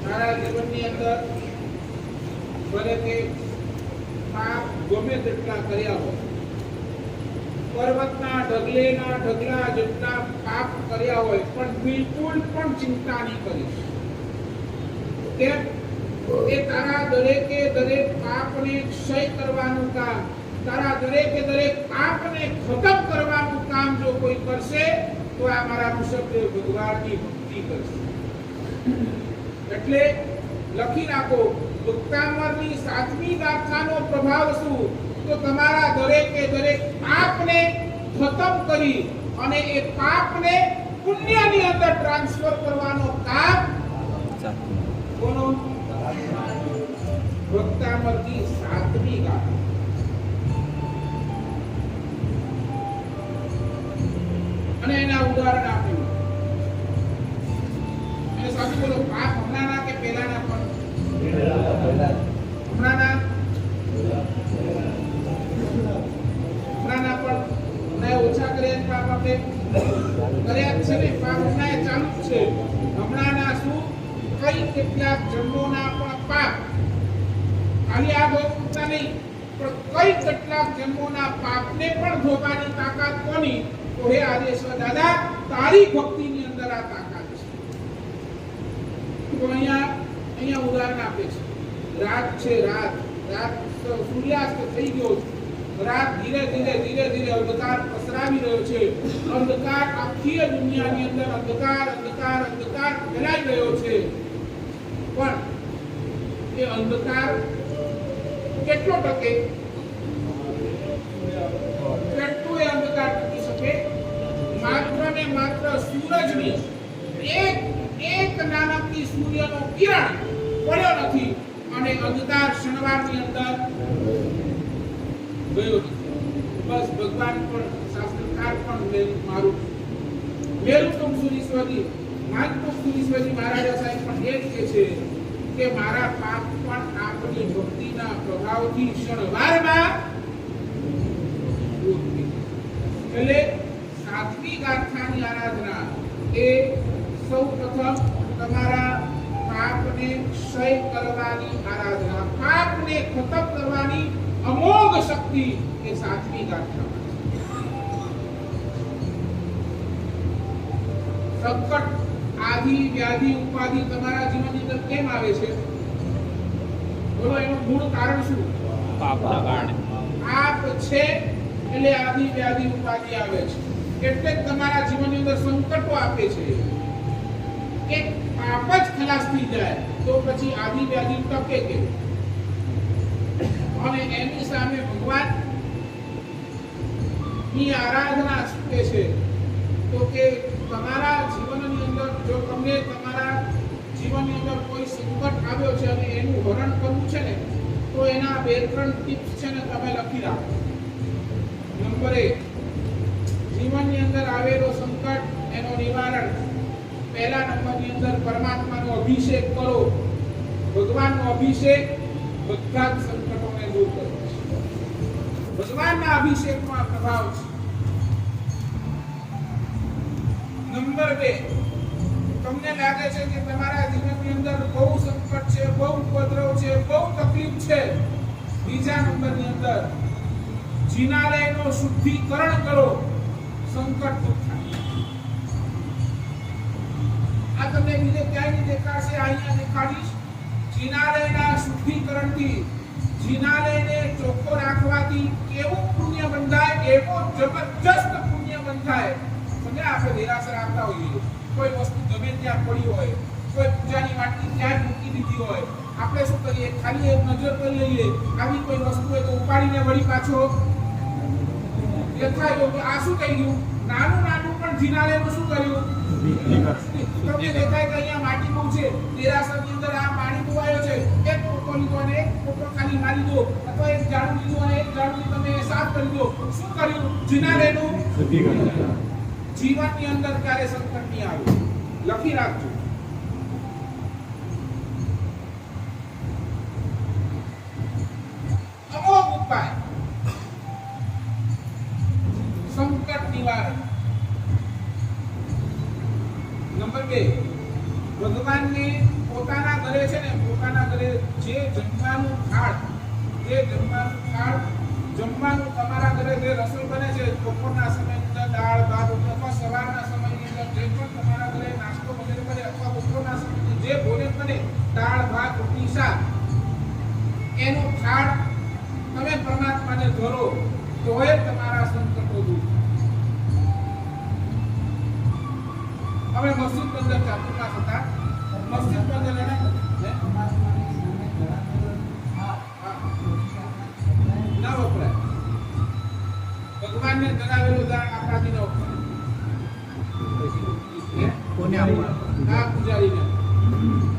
મારા જીવનની અંદર ભલે કે પાપ ગમે તેટલા કર્યા હોય, પર્વતના ઢગલા જેટલા પાપ કર્યા હોય, પણ બિલકુલ પણ ચિંતા નહીં કરીશ. કેમ? એ તારા દરેક પાપને ક્ષય કરવાનું કામ તારા દરેકે દરેક પાપને ખતમ કરવાનું કામ જો કોઈ કરશે તો આ મારા ઋષભદેવ ભગવાનની ભક્તિ કરશે. એટલે લખી નાખો, મુક્તાંબરની 7મી ગાથાનો પ્રભાવ શું? તો તમારા દરેકે દરેક પાપને ખતમ કરી અને એ પાપને પુણ્યની અંદર ટ્રાન્સફર કરવાનો કામ કોનો? મુક્તાંબરની 7મી ગાથા. અને એના ઉદાહરણ આપ્યું. અને સાચું બોલો, પાપ હમણાંના કે પહેલાના? પણ હમણાંના પણ ઓછા કર્યા પાપ આપણે કર્યા છે ને, પાપ હમણાં ચાલુ જ છે. હમણાંના શું? કઈ કેટલાક જન્મોના પણ પાપ, ખાલી આ ભોગવતા નહીં, પણ કઈ કેટલાક જન્મોના પાપને પણ ધોવાની તાકાત કોની? તો હે આદેશ્વર દાદા, તારી ભક્તિની અંદર આ તાકાત છે. તો અહીંયા ઉદાહરણ આપે છે. રાત છે, રાત સૂર્યાસ્ત થઈ ગયો છે. રાત ધીરે ધીરે અંધકાર પસરાવી રહ્યો છે. અંધકાર આખી દુનિયાની અંદર અંધકાર ફેલાઈ રહ્યો છે. પણ એ અંધકાર કેટલો ટકે? કેટલું એ અંધકાર ટકી શકે? માત્ર ને માત્ર સૂરજની એક નાનકડી સૂર્યનો કિરણ પડ્યો નથી અને અંધકાર ક્ષણવારની અંદર ગયો નથી. બસ ભગવાન પણ શાસ્ત્રકાર પણ મારું મેરુતુમ સુરીશ્વરી મહારાજ સાહેબ પણ એ જ કહે છે કે મારા પાપ પણ આપની ભક્તિના પ્રભાવથી ક્ષણવારમાં દૂર થઈ. એટલે 7મી ગાથાની આરાધના એ સૌપ્રથમ તમારા પાપને ક્ષય કરવાની આરાધના, પાપને ખતમ કરવાની અમોઘ શક્તિ એ 7મી ગાથામાં છે. સંકટ, આદિ, વ્યાધિ, ઉપાધિ તમારા જીવનની અંદર કેમ આવે છે? બોલો, એનું મૂળ કારણ શું? પાપના કારણે. પાપ છે એટલે આદિ, વ્યાધિ, ઉપાધિ આવે છે. એટલે જ તમારા જીવનની અંદર સંકટો આપે છે. એક પાપ જ ખલાસ થઈ જાય તો પછી આદિ વ્યાધિ ટકે કે? અને એની સામે ભગવાન ની આરાધના શું કહે છે? તો કે તમારા જીવનની અંદર જો તમને તમારા જીવનની અંદર કોઈ સંકટ આવ્યો છે અને એનું હરણ કરવું છે ને, તો એના 2-3 ટિપ્સ છે ને તમે લખી રાખો. નંબર 1, જીવનની અંદર આવેલો સંકટ એનો નિવારણ. પહેલા નંબરની અંદર પરમાત્માનો અભિષેક કરો. ભગવાનનો અભિષેક બધા જ સંકટોને દૂર કરે છે. ભગવાનના અભિષેકનો આ પ્રભાવ છે. નંબર 2, તમને લાગે છે કે તમારા જીવનની અંદર બહુ સંકટ છે, બહુ ઉપદ્રવ છે, બહુ તકલીફ છે. બીજા નંબરની અંદર જિનાલયનો શુદ્ધિકરણ કરો, સંકટ દૂર થાય. આ તમને બીજે ક્યાંય નહીં દેખાશે, અહીંયા દેખાડીશ. જિનાલયના શુદ્ધિકરણથી, જિનાલયને ચોખ્ખો રાખવાથી કેવું પુણ્ય બંધાય? એવો જબરજસ્ત પુણ્ય બંધાય. સમજ્યા? આપણે દેરાસર આવતા હોઈએ, કોઈ વસ્તુ ગમે ત્યાં પડી હોય, કોઈ પૂજાની વાટકી ક્યાંય મૂકી દીધી હોય, આપણે શું કરીએ? ખાલી એક નજર કરી લઈએ. આવી કોઈ વસ્તુ હોય તો ઉપાડીને વળી પાછો દેખાય તો આ શું થઈ ગયું? નાનું પણ જિનાલયનું શું કર્યું? તમને દેખાય કે અહીંયા માટી બહુ છે, દેરાસરની અંદર આ પાણી ધોવાયો છે, એક પોટો લીધો અને એક પોટો ખાલી મારી દો, અથવા એક ઝાડુ લીધું અને એક ઝાડુથી તમે સાફ કરી દો. શું કર્યું? જિનાલયનું શુદ્ધિકરણ. જીવનની અંદર ક્યારે સંકટ નહીં આવે, લખી રાખજો. અમોઘ ઉપાય સંકટ નિવારણ. નંબર 2, ભગવાનને પોતાના ઘરે છે ને, પોતાના ઘરે જે જમવાનું થાળ જમવાનું તમારા ઘરે જે રસોઈ બને છે, બપોરના સમયની અંદર દાળ ભાત, અથવા સવારના સમયની અંદર જે પણ તમારા ઘરે નાસ્તો વગેરે બને, અથવા બપોરના સમયની જે ભોજન બને, દાળ ભાત રોટલી શાક, એનો થાળ તમે પરમાત્માને ધરો તો એ તમારા સંકટો દૂર થાય. હવે મસ્જિદ બંદર ચાતુર્માસ હતા. મસ્જિદ બંદર એને ના વપરાય. ભગવાનને ધરાવેલું દાન આપણાથી ન વપરાય. કોને આપવા? આ પૂજારીને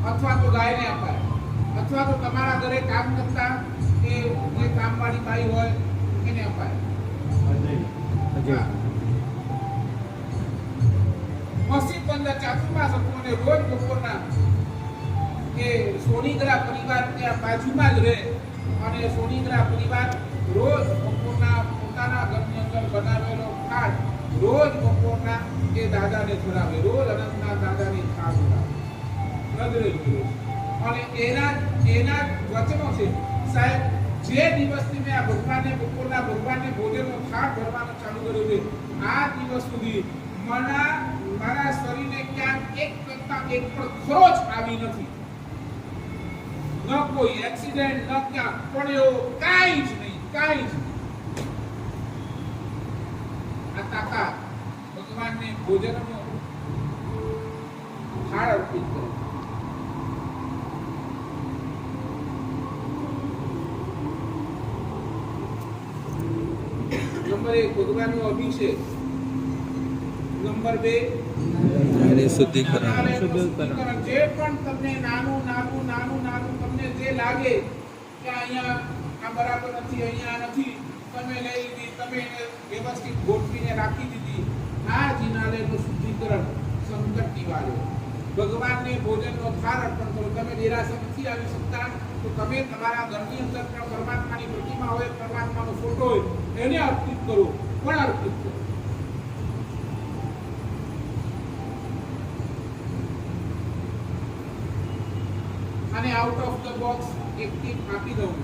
અથવા તો ગાયને અપાય અથવા તો તમારા ઘરે કામ કરતા કે જે કામવાળી બાઈ હોય એને અપાય. હા. મસ્જિદ બંદર ચાતુર્માસ હતું અને રોજ બપોરના કે સોનીગ્રા પરિવાર ત્યાં બાજુમાં જ રહે અને સોનીગ્રા પરિવાર રોજ બપોરના પોતાના ઘરની અંદર બનાવેલો ખાટ રોજ બપોરના એ દાદાને ધરાવે. રોજ અનંતના દાદાને ખાટ ધરાવે અને એના વચનો છે સાહેબ, જે દિવસથી મેં આ ભગવાનને બપોરના ભગવાનને ભોજનનો થાળ ભરવાનું ચાલુ કર્યું છે આ દિવસ સુધી મારા શરીરને ક્યાંક એક કરતા એક પણ ખરોચ આવી નથી. ન કોઈ એક્સિડન્ટ, ન ક્યાંક પડ્યો, કાંઈ જ નહીં. આ તાકાત ભગવાનને ભોજનનો થાળ અર્પિત કરે. નંબર 1 ભગવાનનો અભિષેક. નંબર 2 શુદ્ધિકરણ. જે પણ તમને નાનું તમને જે લાગે કે અહીંયા આ બરાબર નથી, અહીંયા નથી, તમે લઈ લીધી, તમે એને વ્યવસ્થિત ગોઠવીને રાખી દીધી. આ જિનાલયનું શુદ્ધિકરણ સંકટ નિવારે. ભગવાનને ભોજનનો થાળ અર્પણ કરો. તમે દેરાસર નથી આવી શકતા તો તમે તમારા ઘરની અંદર પણ પરમાત્માની પ્રતિમા હોય, પરમાત્માનો ફોટો હોય, એને અર્પિત કરો. પણ અર્પિત કરો. અને આઉટ ઓફ ધ બોક્સ એક ટીપ આપી દઉં.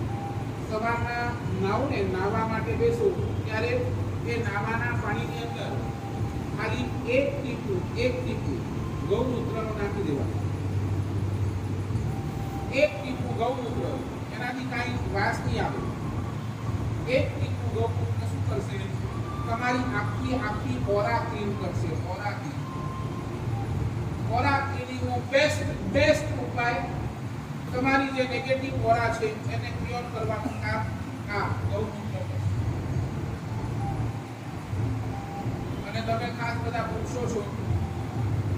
સવારના નાહવા માટે બેસો ત્યારે એ નાવાના પાણીની અંદર ખાલી એક ટીપું ગૌમૂત્રનો નાખી દેવાનું. એક ટીપું ગૌમૂત્ર, એનાથી કાંઈ વાસ નહીં આવે. એક ટીપું ગૌમૂત્ર શું કરશે? તમારી આખી ઓરા ક્લીન કરશે. ઓરા ક્લીનિંગનો બેસ્ટ ઉપાય તમારી જે નેગેટિવ ઓરા છે એને ક્લિયર કરવાનું કામ આ ગૌમૂત્ર કરશે. અને તમે ખાસ બધા પુરુષો છો,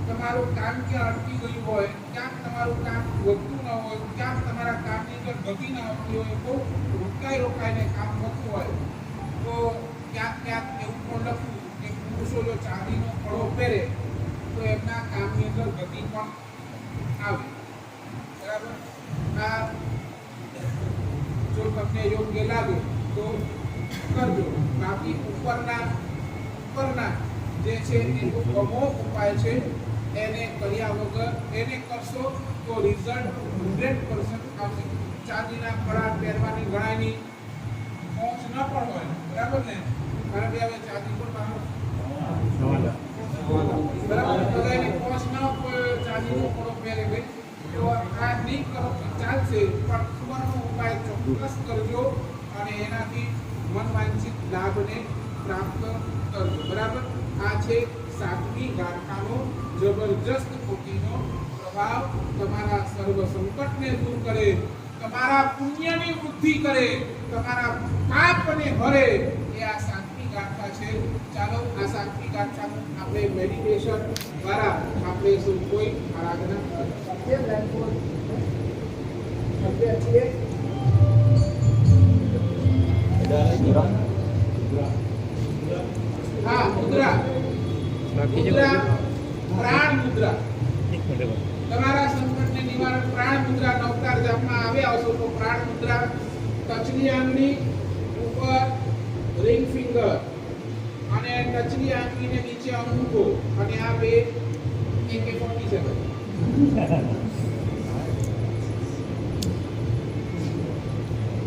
તમારું કામ ક્યાં અટકી ગયું હોય, ક્યાંક તમારું કામ વધતું ન હોય, ક્યાંક તમારા કામની અંદર ગતિ ન આવતી હોય, બહુ રોકાઈને કામ થતું હોય તો ક્યાંક એવું પણ લખવું કે પુરુષો જો ચાંદીનો કડો પહેરે તો એમના કામની અંદર ગતિ પણ આવે. બરાબર? આ જો તમને યોગ્ય લાગે તો કરજો. બાકી ઉપરના જે છે એ અમોઘ ઉપાય છે, એને કર્યા વગર એને કરશો તો રિઝલ્ટ 100% આવશે. ચાંદીના કડા પહેરવાની ઘણાની પહોંચ ન પણ હોય. બરાબર ને? કારણ કે હવે ચાંદી પણ બરાબર બધાની પહોંચ ન હોય, ચાંદીનો કડો પહેરે ગઈ તો આ નહીં કરો તો ચાલશે, પણ સુવર્ણનો ઉપાય ચોક્કસ કરજો અને એનાથી મનવાંછિત લાભને પ્રાપ્ત કરજો. બરાબર? આ છે સાતમી ગાંઠાનો જબરજસ્ત કોટીનો પ્રભાવ. તમારા સર્વ સંકટને દૂર કરે, તમારા પુણ્યની વૃદ્ધિ કરે, તમારા પાપને હરે. એ આ સાતમી ગાંઠા છે. ચાલો આ સાતમી ગાંઠાનું આપણે મેડિટેશન દ્વારા આપણે સૌ કોઈ આરાધના કરીએ. હા, મુદ્રા પ્રાણ મુદ્રા. તમારા સંકટને નિવારણ પ્રાણ મુદ્રા નવતાર જાપમાં આવે આવશો તો પ્રાણ મુદ્રા ટચલી આંગળી ઉપર રિંગ ફિંગર અને ટચલી આંગળીને નીચે અંગૂઠો અને આ બે AK-47.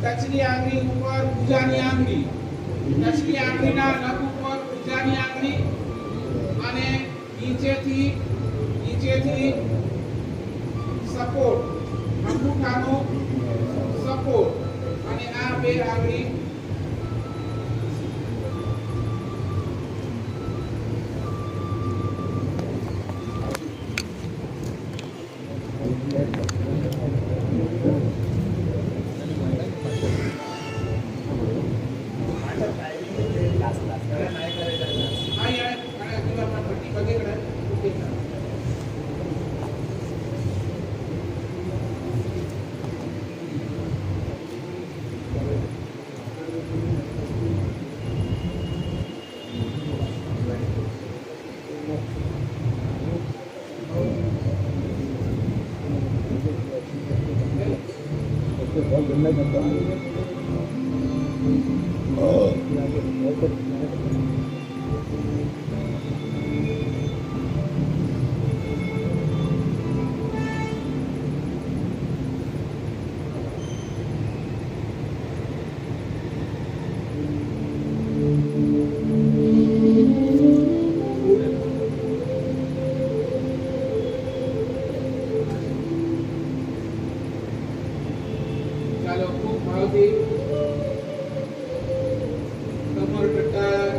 ટચલી આંગળી ઉપર પૂજાની આંગળી, ટચલી આંગળીના નખ ઉપર પૂજાની આંગળી અને નીચેથી સપોર્ટ, અંગૂઠાનો સપોર્ટ અને આ બે આંગળી ચાલો ખૂબ ભાવથી કમર ટટ્ટાર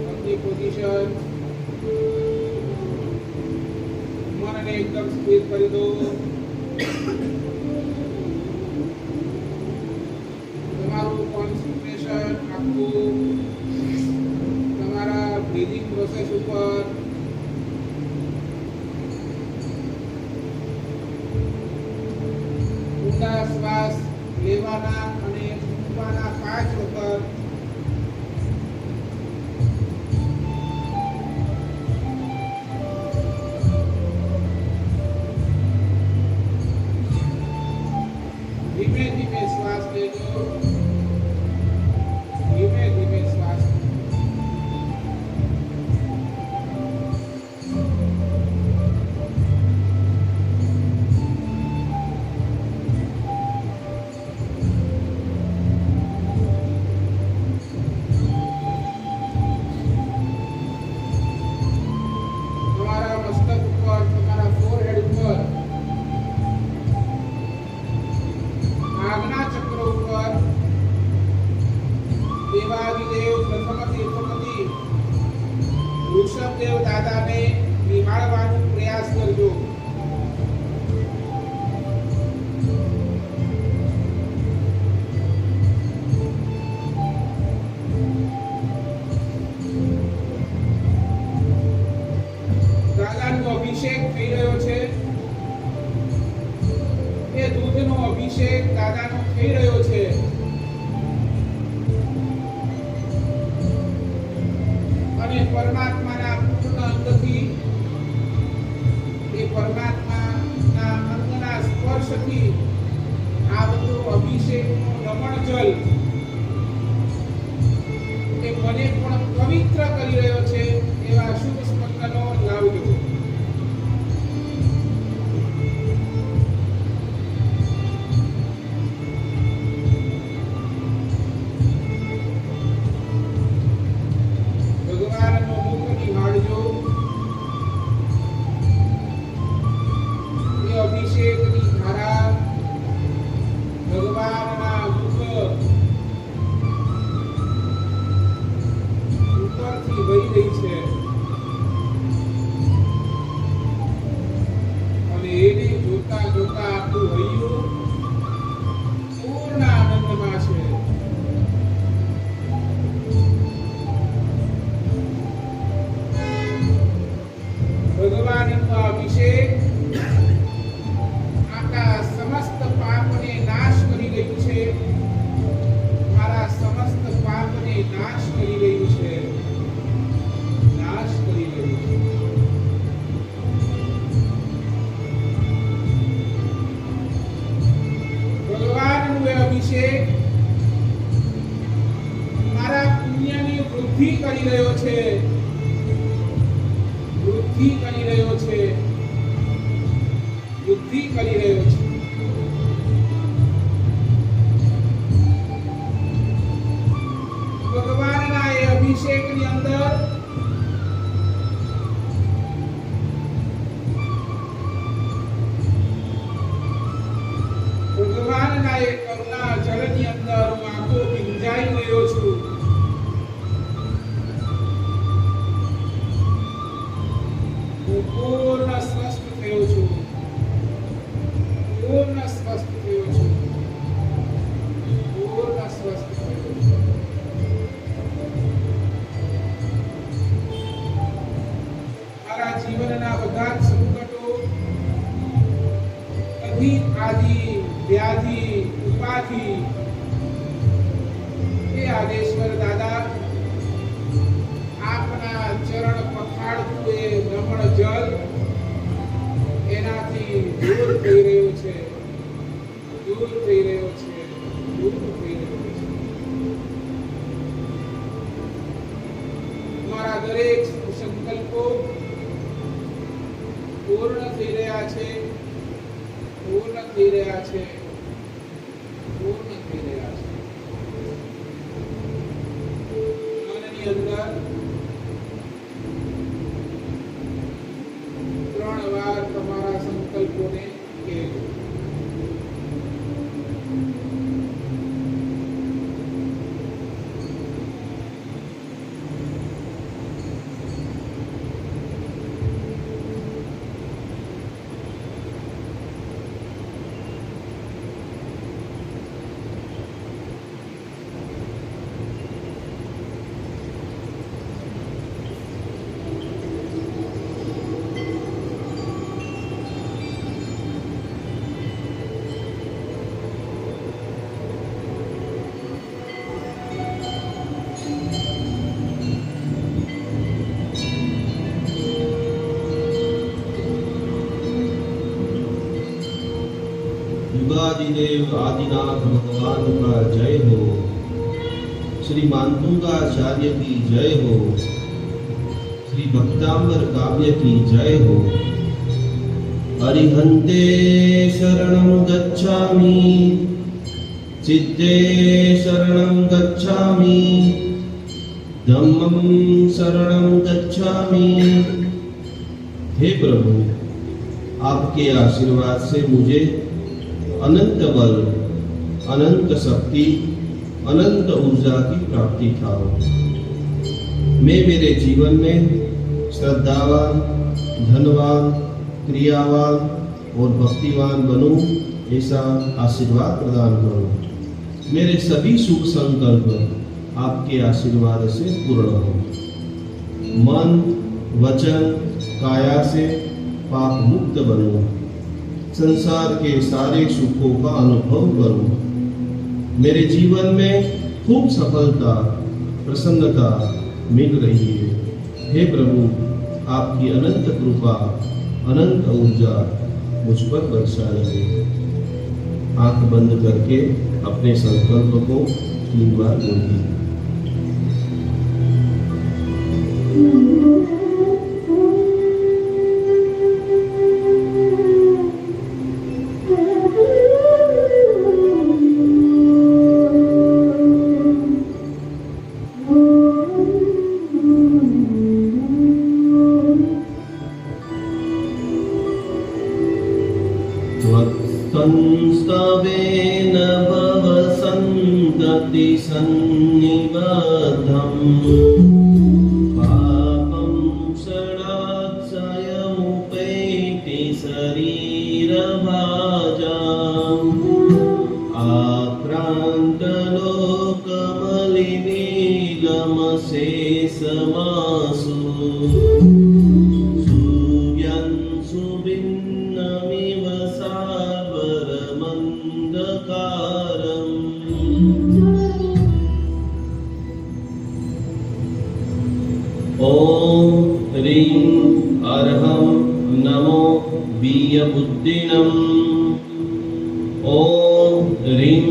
આપની પોઝિશન મનને એકદમ સ્થિર કરી દો તમારું કોન્સન્ટ્રેશન આખું તમારા બ્રીથિંગ પ્રોસેસ ઉપર ઊંડા શ્વાસ લેવાના અને મૂકવાના 5 વખત ધીમે ધીમે શ્વાસ લેજો ધીમે ધીમે શ્વાસ તમારા મસ્તક ઉપર તમારા ફોરહેડ ઉપર આજ્ઞા ચક્ર ઉપર દેવાદિદેવ પ્રથમ તીર્થપતિ વૃષભદેવ દાદાને નિહાળવાનો પ્રયાસ કરજો દાદાનો અભિષેક થઈ રહ્યો છે એ દૂધનો અભિષેક દાદાનો થઈ રહ્યો છે અને પરમાત્માના પૂર્ણ અંગથી એ પરમાત્માના અંગના સ્પર્શથી આ બધો અભિષેકનો રમણ જલ એ મને પણ પવિત્ર કરી રહ્યો છે એવા શુભ સ્પંદનો લાવજો ભગવાનનો મુખ નિહાળજો એ અભિષેકની ધારા ભગવાનના મુખ ઉપરથી વહી રહી છે અને એને જોતા જોતા આપણું હૈયું પૂર્ણ આનંદમાં છે ભગવાનનો અભિષેક આપણા સમસ્ત પાપને નાશ કરી રહ્યું છે મારા સમસ્ત પાપને નાશ કરી રહ્યું છે નાશ કરી રહ્યું છે ભગવાનનો એ અભિષેક મારા પુણ્યની વૃદ્ધિ કરી રહ્યો છે વૃદ્ધિ કરી રહ્યો છે વૃદ્ધિ કરી રહ્યો છે ભગવાનના એ અભિષેકની અંદર બગાડતું એ દમણ જલ એનાથી દૂર થઈ રહ્યો છે, દૂર થઈ રહ્યો છે, દૂર થઈ રહ્યો છે. તમારા દરેક સંકલ્પો પૂર્ણ થઈ રહ્યા છે, પૂર્ણ થઈ રહ્યા છે, પૂર્ણ થઈ રહ્યા છે. મનની અંદર 3 વાર તમારા સંકલ્પોને કહેજો. युगादिदेव आदिनाथ भगवान का जय हो। श्री मातुंगाचार्य की जय हो। श्री भक्तांबर काव्य की जय हो। अरिहंते शरणं गच्छामि, सिद्धे शरणं गच्छामि, धम्मं शरणं गच्छामि। हे प्रभु, आपके आशीर्वाद से मुझे अनंत बल, अनंत शक्ति, अनंत ऊर्जा की प्राप्ति थाओ। मैं मेरे जीवन में श्रद्धावान, धनवान, क्रियावान और भक्तिवान बनूं, ऐसा आशीर्वाद प्रदान करो। मेरे सभी शुभ संकल्प आपके आशीर्वाद से पूर्ण हो। मन, वचन, काया से पाप मुक्त बनूं। संसार के सारे सुखों का अनुभव करूं। मेरे जीवन में खूब सफलता, प्रसन्नता मिल रही है। हे प्रभु, आपकी अनंत कृपा, अनंत ऊर्जा मुझ पर बरसा रहे। आंख बंद करके अपने संकल्प को 3 बार बोलिए। त्वत्संस्तवेन भवसन्तति सन्निबद्धम् पापं षडाक्षयमुपैति शरीरभाजाम् आक्रान्तलोकमलिनीलमशेषमासु सुभिन्नमिव सावरमन्धकारम्। ॐ ह्रीं अर्हं नमो बीयबुद्धिनम्। ॐ ह्रीं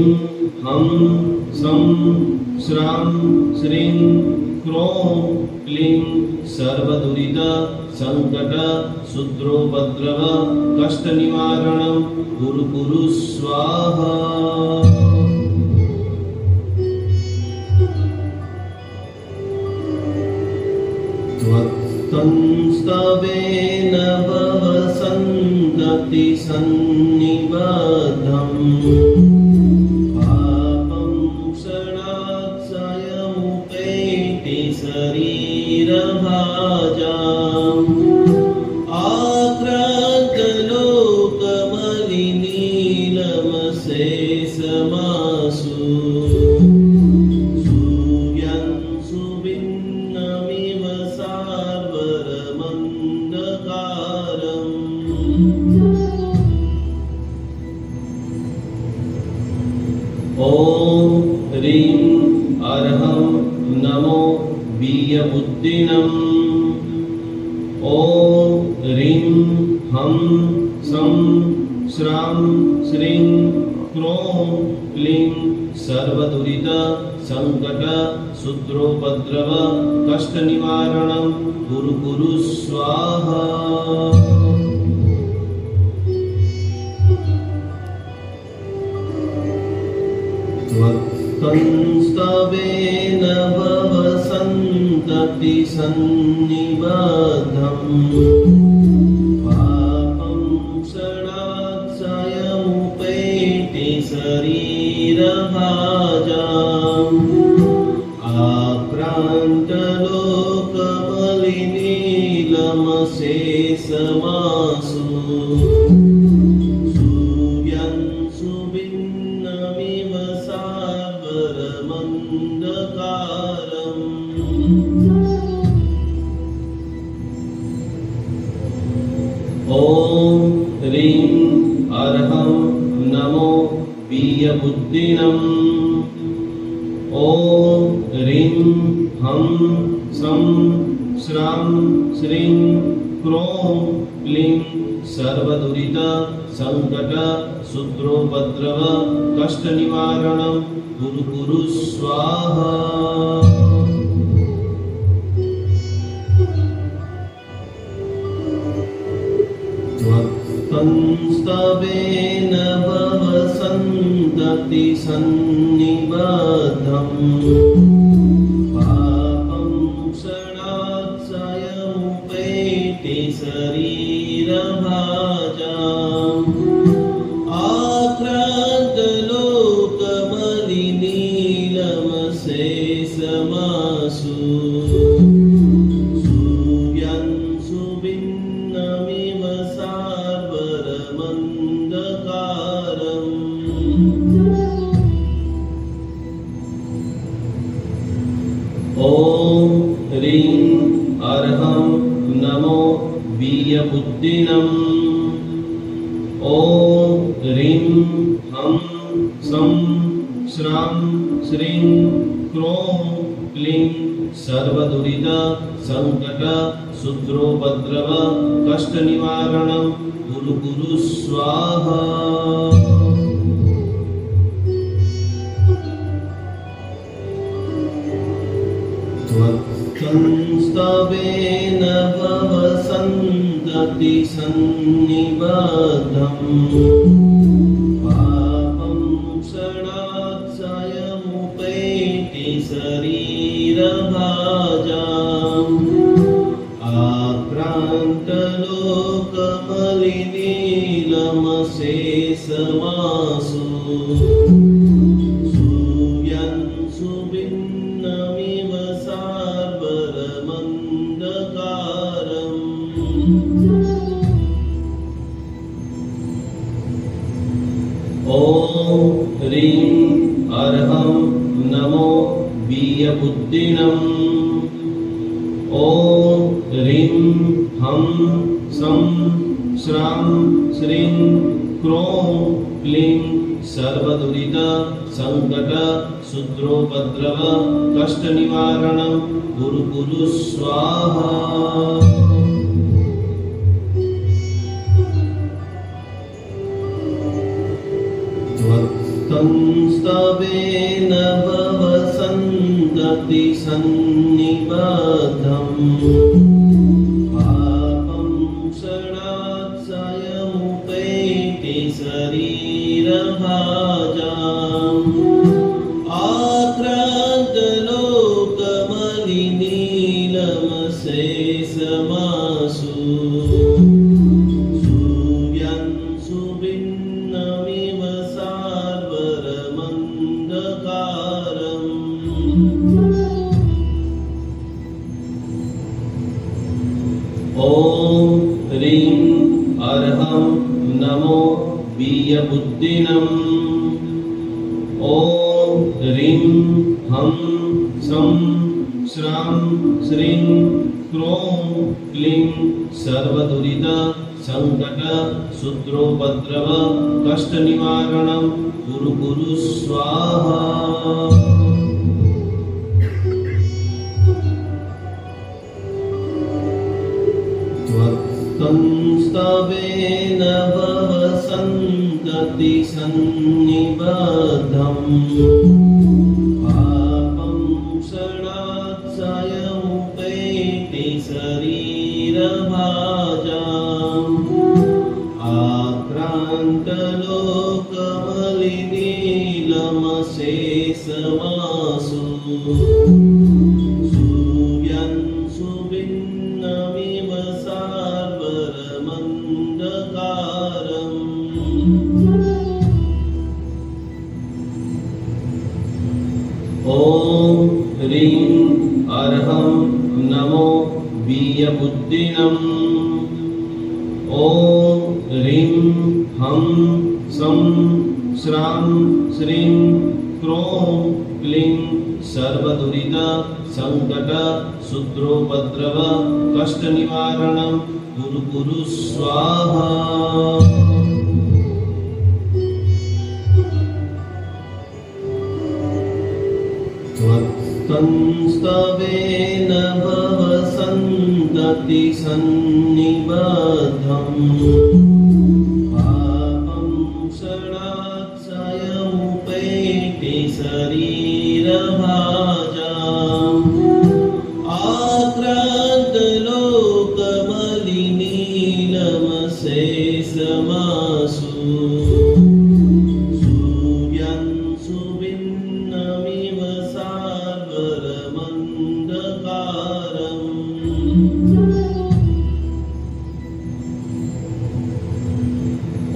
हं सं श्रां श्रीं क्रों क्लीं सर्वदुरित संकट शूद्रोपद्रव कष्ट निवारणं कुरु कुरु स्वाहा। त्वत्संस्तवेन भवसन्तति सन्निबद्धम् पापं षडाक्षयमुपैति शरीरभाजाम् आक्रान्तलोकमलिनीलमशेषमासु सुभिन्नमिव सावरमन्धकारम्। ॐ ह्रीं अर्हं नमो बीयबुद्धिनम्। ॐ ॐ ह्रीं हं सं श्रां श्रीं क्रों क्लीं सर्वदुरित संकट सूत्रोपद्रव कष्ट निवारणं कुरु कुरु स्वाहा। त्वत्तंस्तवेन भव सन्तति सन्निबद्धम् पापं क्षणाक्षयमुपैति शरीरभाजाम् आक्रान्तलोकमलिनीलमशेषमासु सूर्यं सुभिन्नमिव सागरमन्धकारम् ॐ ह्रीं अर्हं नमो वीयबुद्धिनम् ॐ ह्रीं हं सं श्रां श्रीं क्रों क्लीं सर्वदुरित संकट सूत्रोपद्रव कष्ट निवारणं कुरु कुरु स्वाहा। त्वत्तंस्तवेन भव सन्तति सन्निबद्धम् पापं क्षणाक्षयमुपैति शरीरभाजाम् आक्रान्तलोकमलिनीलमशेषमासु सूर्यं सुभिन्नमिव सागरमन्धकारम् ॐ ह्रीं अर्हं नमो वीयबुद्धिनम् ॐ ह्रीं हं सं श्रां श्रीं क्रों क्लीं सर्वदुरित संकट सूत्रोपद्रव कष्ट निवारणं कुरु कुरु स्वाहा। त्वत्तंस्तवेन भव सन्तति सन्निबद्धम् पापं क्षणाक्षयमुपैति शरीरभाजाम् आक्रान्तलोकमलिनीलमशेषमासु सूर्यं सुभिन्नमिव सागरमन्धकारम् ॐ ह्रीं अर्हं नमो वीयबुद्धिनम् ॐ ह्रीं हं सं श्रां श्रीं क्रों क्लीं सर्वदुरित संकट सूत्रोपद्रव कष्ट निवारणं कुरु कुरु स्वाहा। त्वत्तंस्तवेन भव सन्तति सन्निबद्धम् पापं क्षणाक्षयमुपैति शरीरभाजाम् आक्रान्तलोकमलिनीलमशेषमासु सूर्यं सुभिन्नमिव सागरमन्धकारम् ॐ ह्रीं अर्हं नमो वीयबुद्धिनम् ॐ ह्रीं हं सं श्रां श्रीं क्रों क्लीं सर्वदुरित संकट सूत्रोपद्रव कष्ट निवारणं कुरु कुरु स्वाहा। त्वत्तंस्तवेन भवसन्तति सन्निबद्धम् पापं क्षणात्सयमुपैति शरीरभाजाम् आक्रान्तलोकमलिनीलमशेषमासु सूर्यं सुभिन्नमिव सार्वरमन्धकारम् ॐ ह्रीं अर्हं नमो वीयबुद्धिनम् ॐ ह्रीं हं सं श्रां श्रीं क्रों क्लीं सर्वदुरित संकट शूद्रोपद्रव कष्टनिवारणं कुरु कुरु स्वाहा। त्वत्तंस्तवेन भवसन्तति सन्निबद्धम् पापं क्षणात्सयमुपैति शरीरभाजाम् आक्रान्तलोकमलिनीलमशेषमासु सूर्यं सुभिन्नमिव सार्वरमन्धकारम्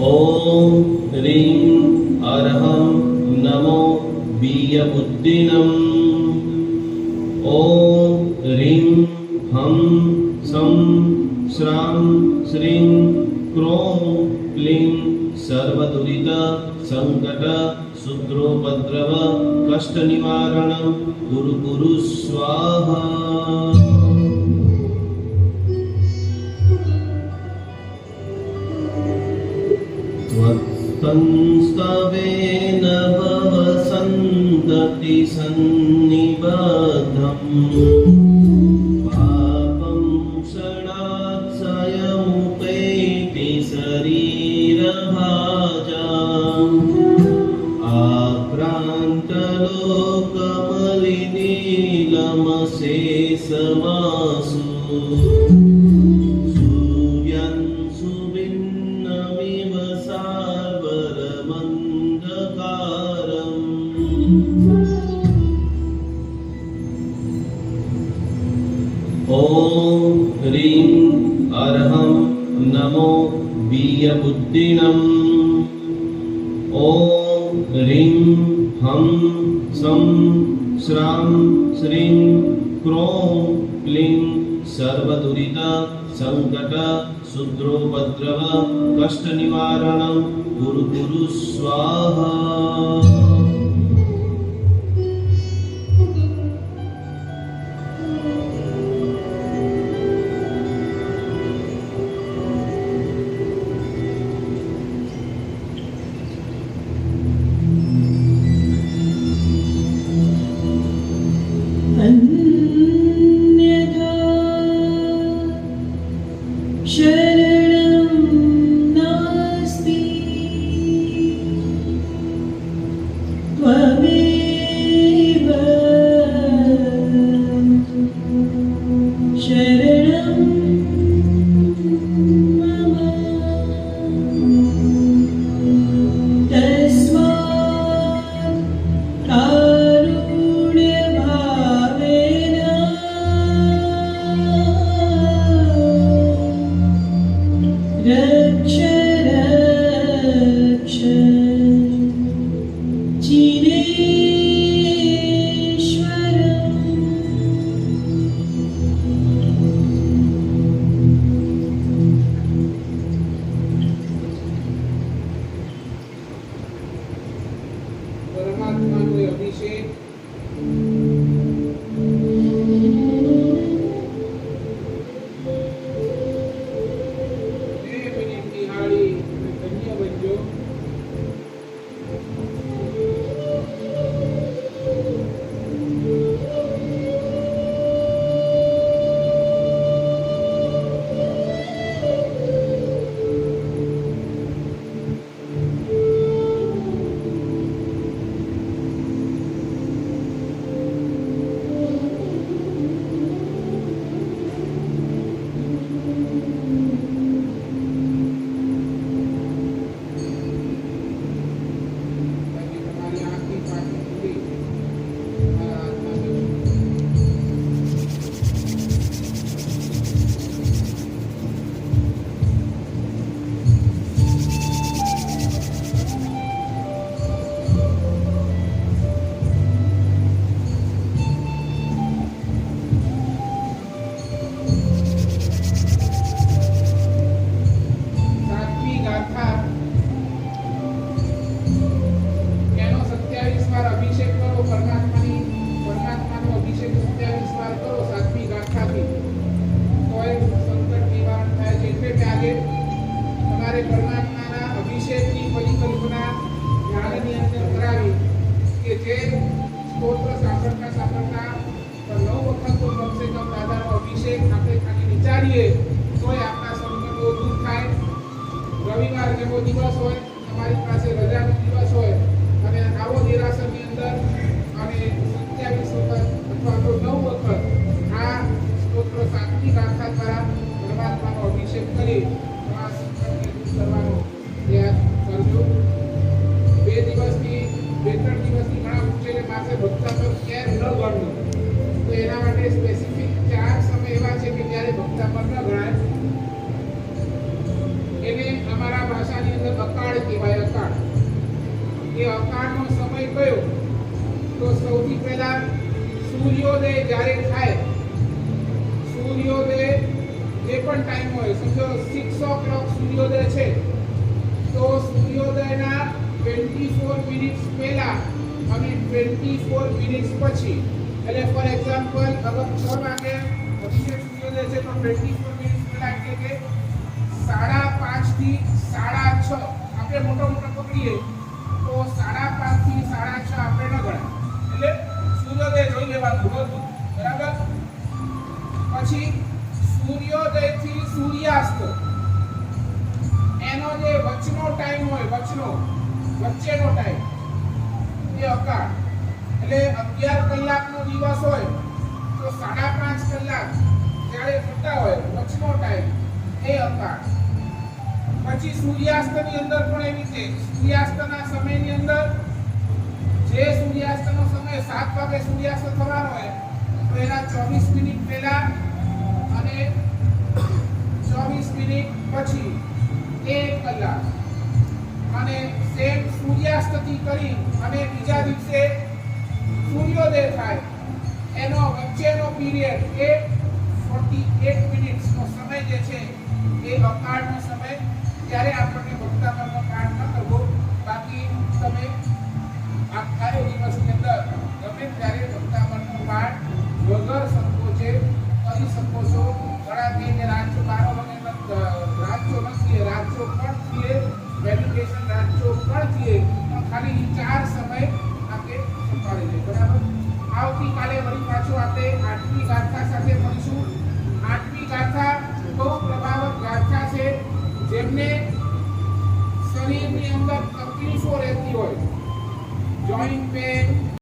ॐ ह्रीं अर्हं नमो वीयबुद्धिनम् ॐ ह्रीं हं सं श्रां श्रीं क्रों क्लीं सर्वदुरित संकट शूद्रोपद्रव कष्टनिवारणं कुरु कुरु स्वाहा। त्वत्तंस्तवेन भवसन्तति सन्निबद्धम् पापं क्षणात्सयमुपैति शरीरभाजाम् आक्रान्तलोकमलिनीलमशेषमासु सूर्यं सुभिन्नमिव सार्वरमन्धकारम् ॐ ह्रीं अर्हं नमो वीयबुद्धिनम् ॐ ह्रीं हं सं श्रां श्रीं क्रों क्लीं सर्वदुरित संकट शूद्रोपद्रव कष्टनिवारणं कुरु कुरु स्वाहा। अन्यथा शरणं नास्ति વિચારીએ તોય આપણા સંકટો દૂર થાય. રવિવાર જેવો દિવસ હોય, તમારી પાસે રજાનો દિવસ હોય અને આવો દેરાસરની અંદર અને 27 વખત અથવા તો 9 વખત આ સ્તોત્ર સાત્વિક ગાથા દ્વારા પરમાત્માનો અભિષેક કરી આ સંકટને દૂર કરવાનો પ્રયાસ કરજો. 2 દિવસની 2-3 દિવસની ઘણા પૂછે કે માસે ભક્તા પર કેર ન ગણવું, તો એના માટે સ્પેસિફિક 4 સમય એવા છે કે જ્યારે ભક્તા પર ન ગણાય. એને અમારા ભાષાની અંદર અકાળ કહેવાય. અકાળ એ અકાળનો સમય કયો? તો સૌથી પહેલા સૂર્યોદય જ્યારે થાય, સૂર્યોદય જે પણ ટાઈમ હોય, સમજો 6 o'clock સૂર્યોદય છે, તો સૂર્યોદયના 24 મિનિટ્સ પહેલા અને 24 મિનિટ્સ પછી, એટલે ફોર એક્ઝામ્પલ અગર 6 વાગે અભિષેક સૂર્યોદય છે તો 24 મિનિટ્સ પહેલા એટલે કે 5:30 થી 6:30 આપણે મોટો પકડીએ તો 5:30 થી 6:30 આપણે ન ગણાય, એટલે સૂર્યોદય જોઈ લેવાનું બધું બરાબર. પછી સૂર્યોદય થી સૂર્યાસ્ત એનો જે વચ્ચેનો ટાઈમ હોય, વચ્ચેનો ટાઈમ એ અકાળ, એટલે 11 કલાકનો દિવસ હોય તો 5.5 કલાક જ્યારે થતા હોય વચ્ચેનો ટાઈમ એ અકાળ. પછી સૂર્યાસ્તની અંદર પણ એવી છે, સૂર્યાસ્તના સમયની અંદર જે સૂર્યાસ્તનો સમય 7 વાગે સૂર્યાસ્ત થવાનો હોય તો એના 24 મિનિટ પહેલા અને 24 મિનિટ પછી 1 કલાક, અને સેમ સૂર્યાસ્તથી કરી અને બીજા દિવસે સૂર્યોદય થાય એનો વચ્ચેનો પીરિયડ એ 48 મિનિટ્સનો સમય જે છે એ અકાળનો સમય, ત્યારે આપણને ભક્તામરનો પાઠ ન કરવો. બાકી તમે આખા દિવસની અંદર ગમે ત્યારે ભક્તામરનો પાઠ વગર સંકોચે કરી શકો છો. ઘણા કે રાતચો 12 વાગે રાતચો નથી, રાતચો પણ થઈએ, મેડિટેશન રાતચો પણ થઈએ, પણ ખાલી 4 સમય આપણે સંભાળી લઈએ બરાબર. આવતીકાલે વળી પાછું આપણે 8મી ગાથા સાથે મળીશું. 8મી ગાથા બહુ પ્રભાવક ગાથા છે, જેમને શરીરની અંદર તકલીફો રહેતી હોય, જોઈન્ટ પેન,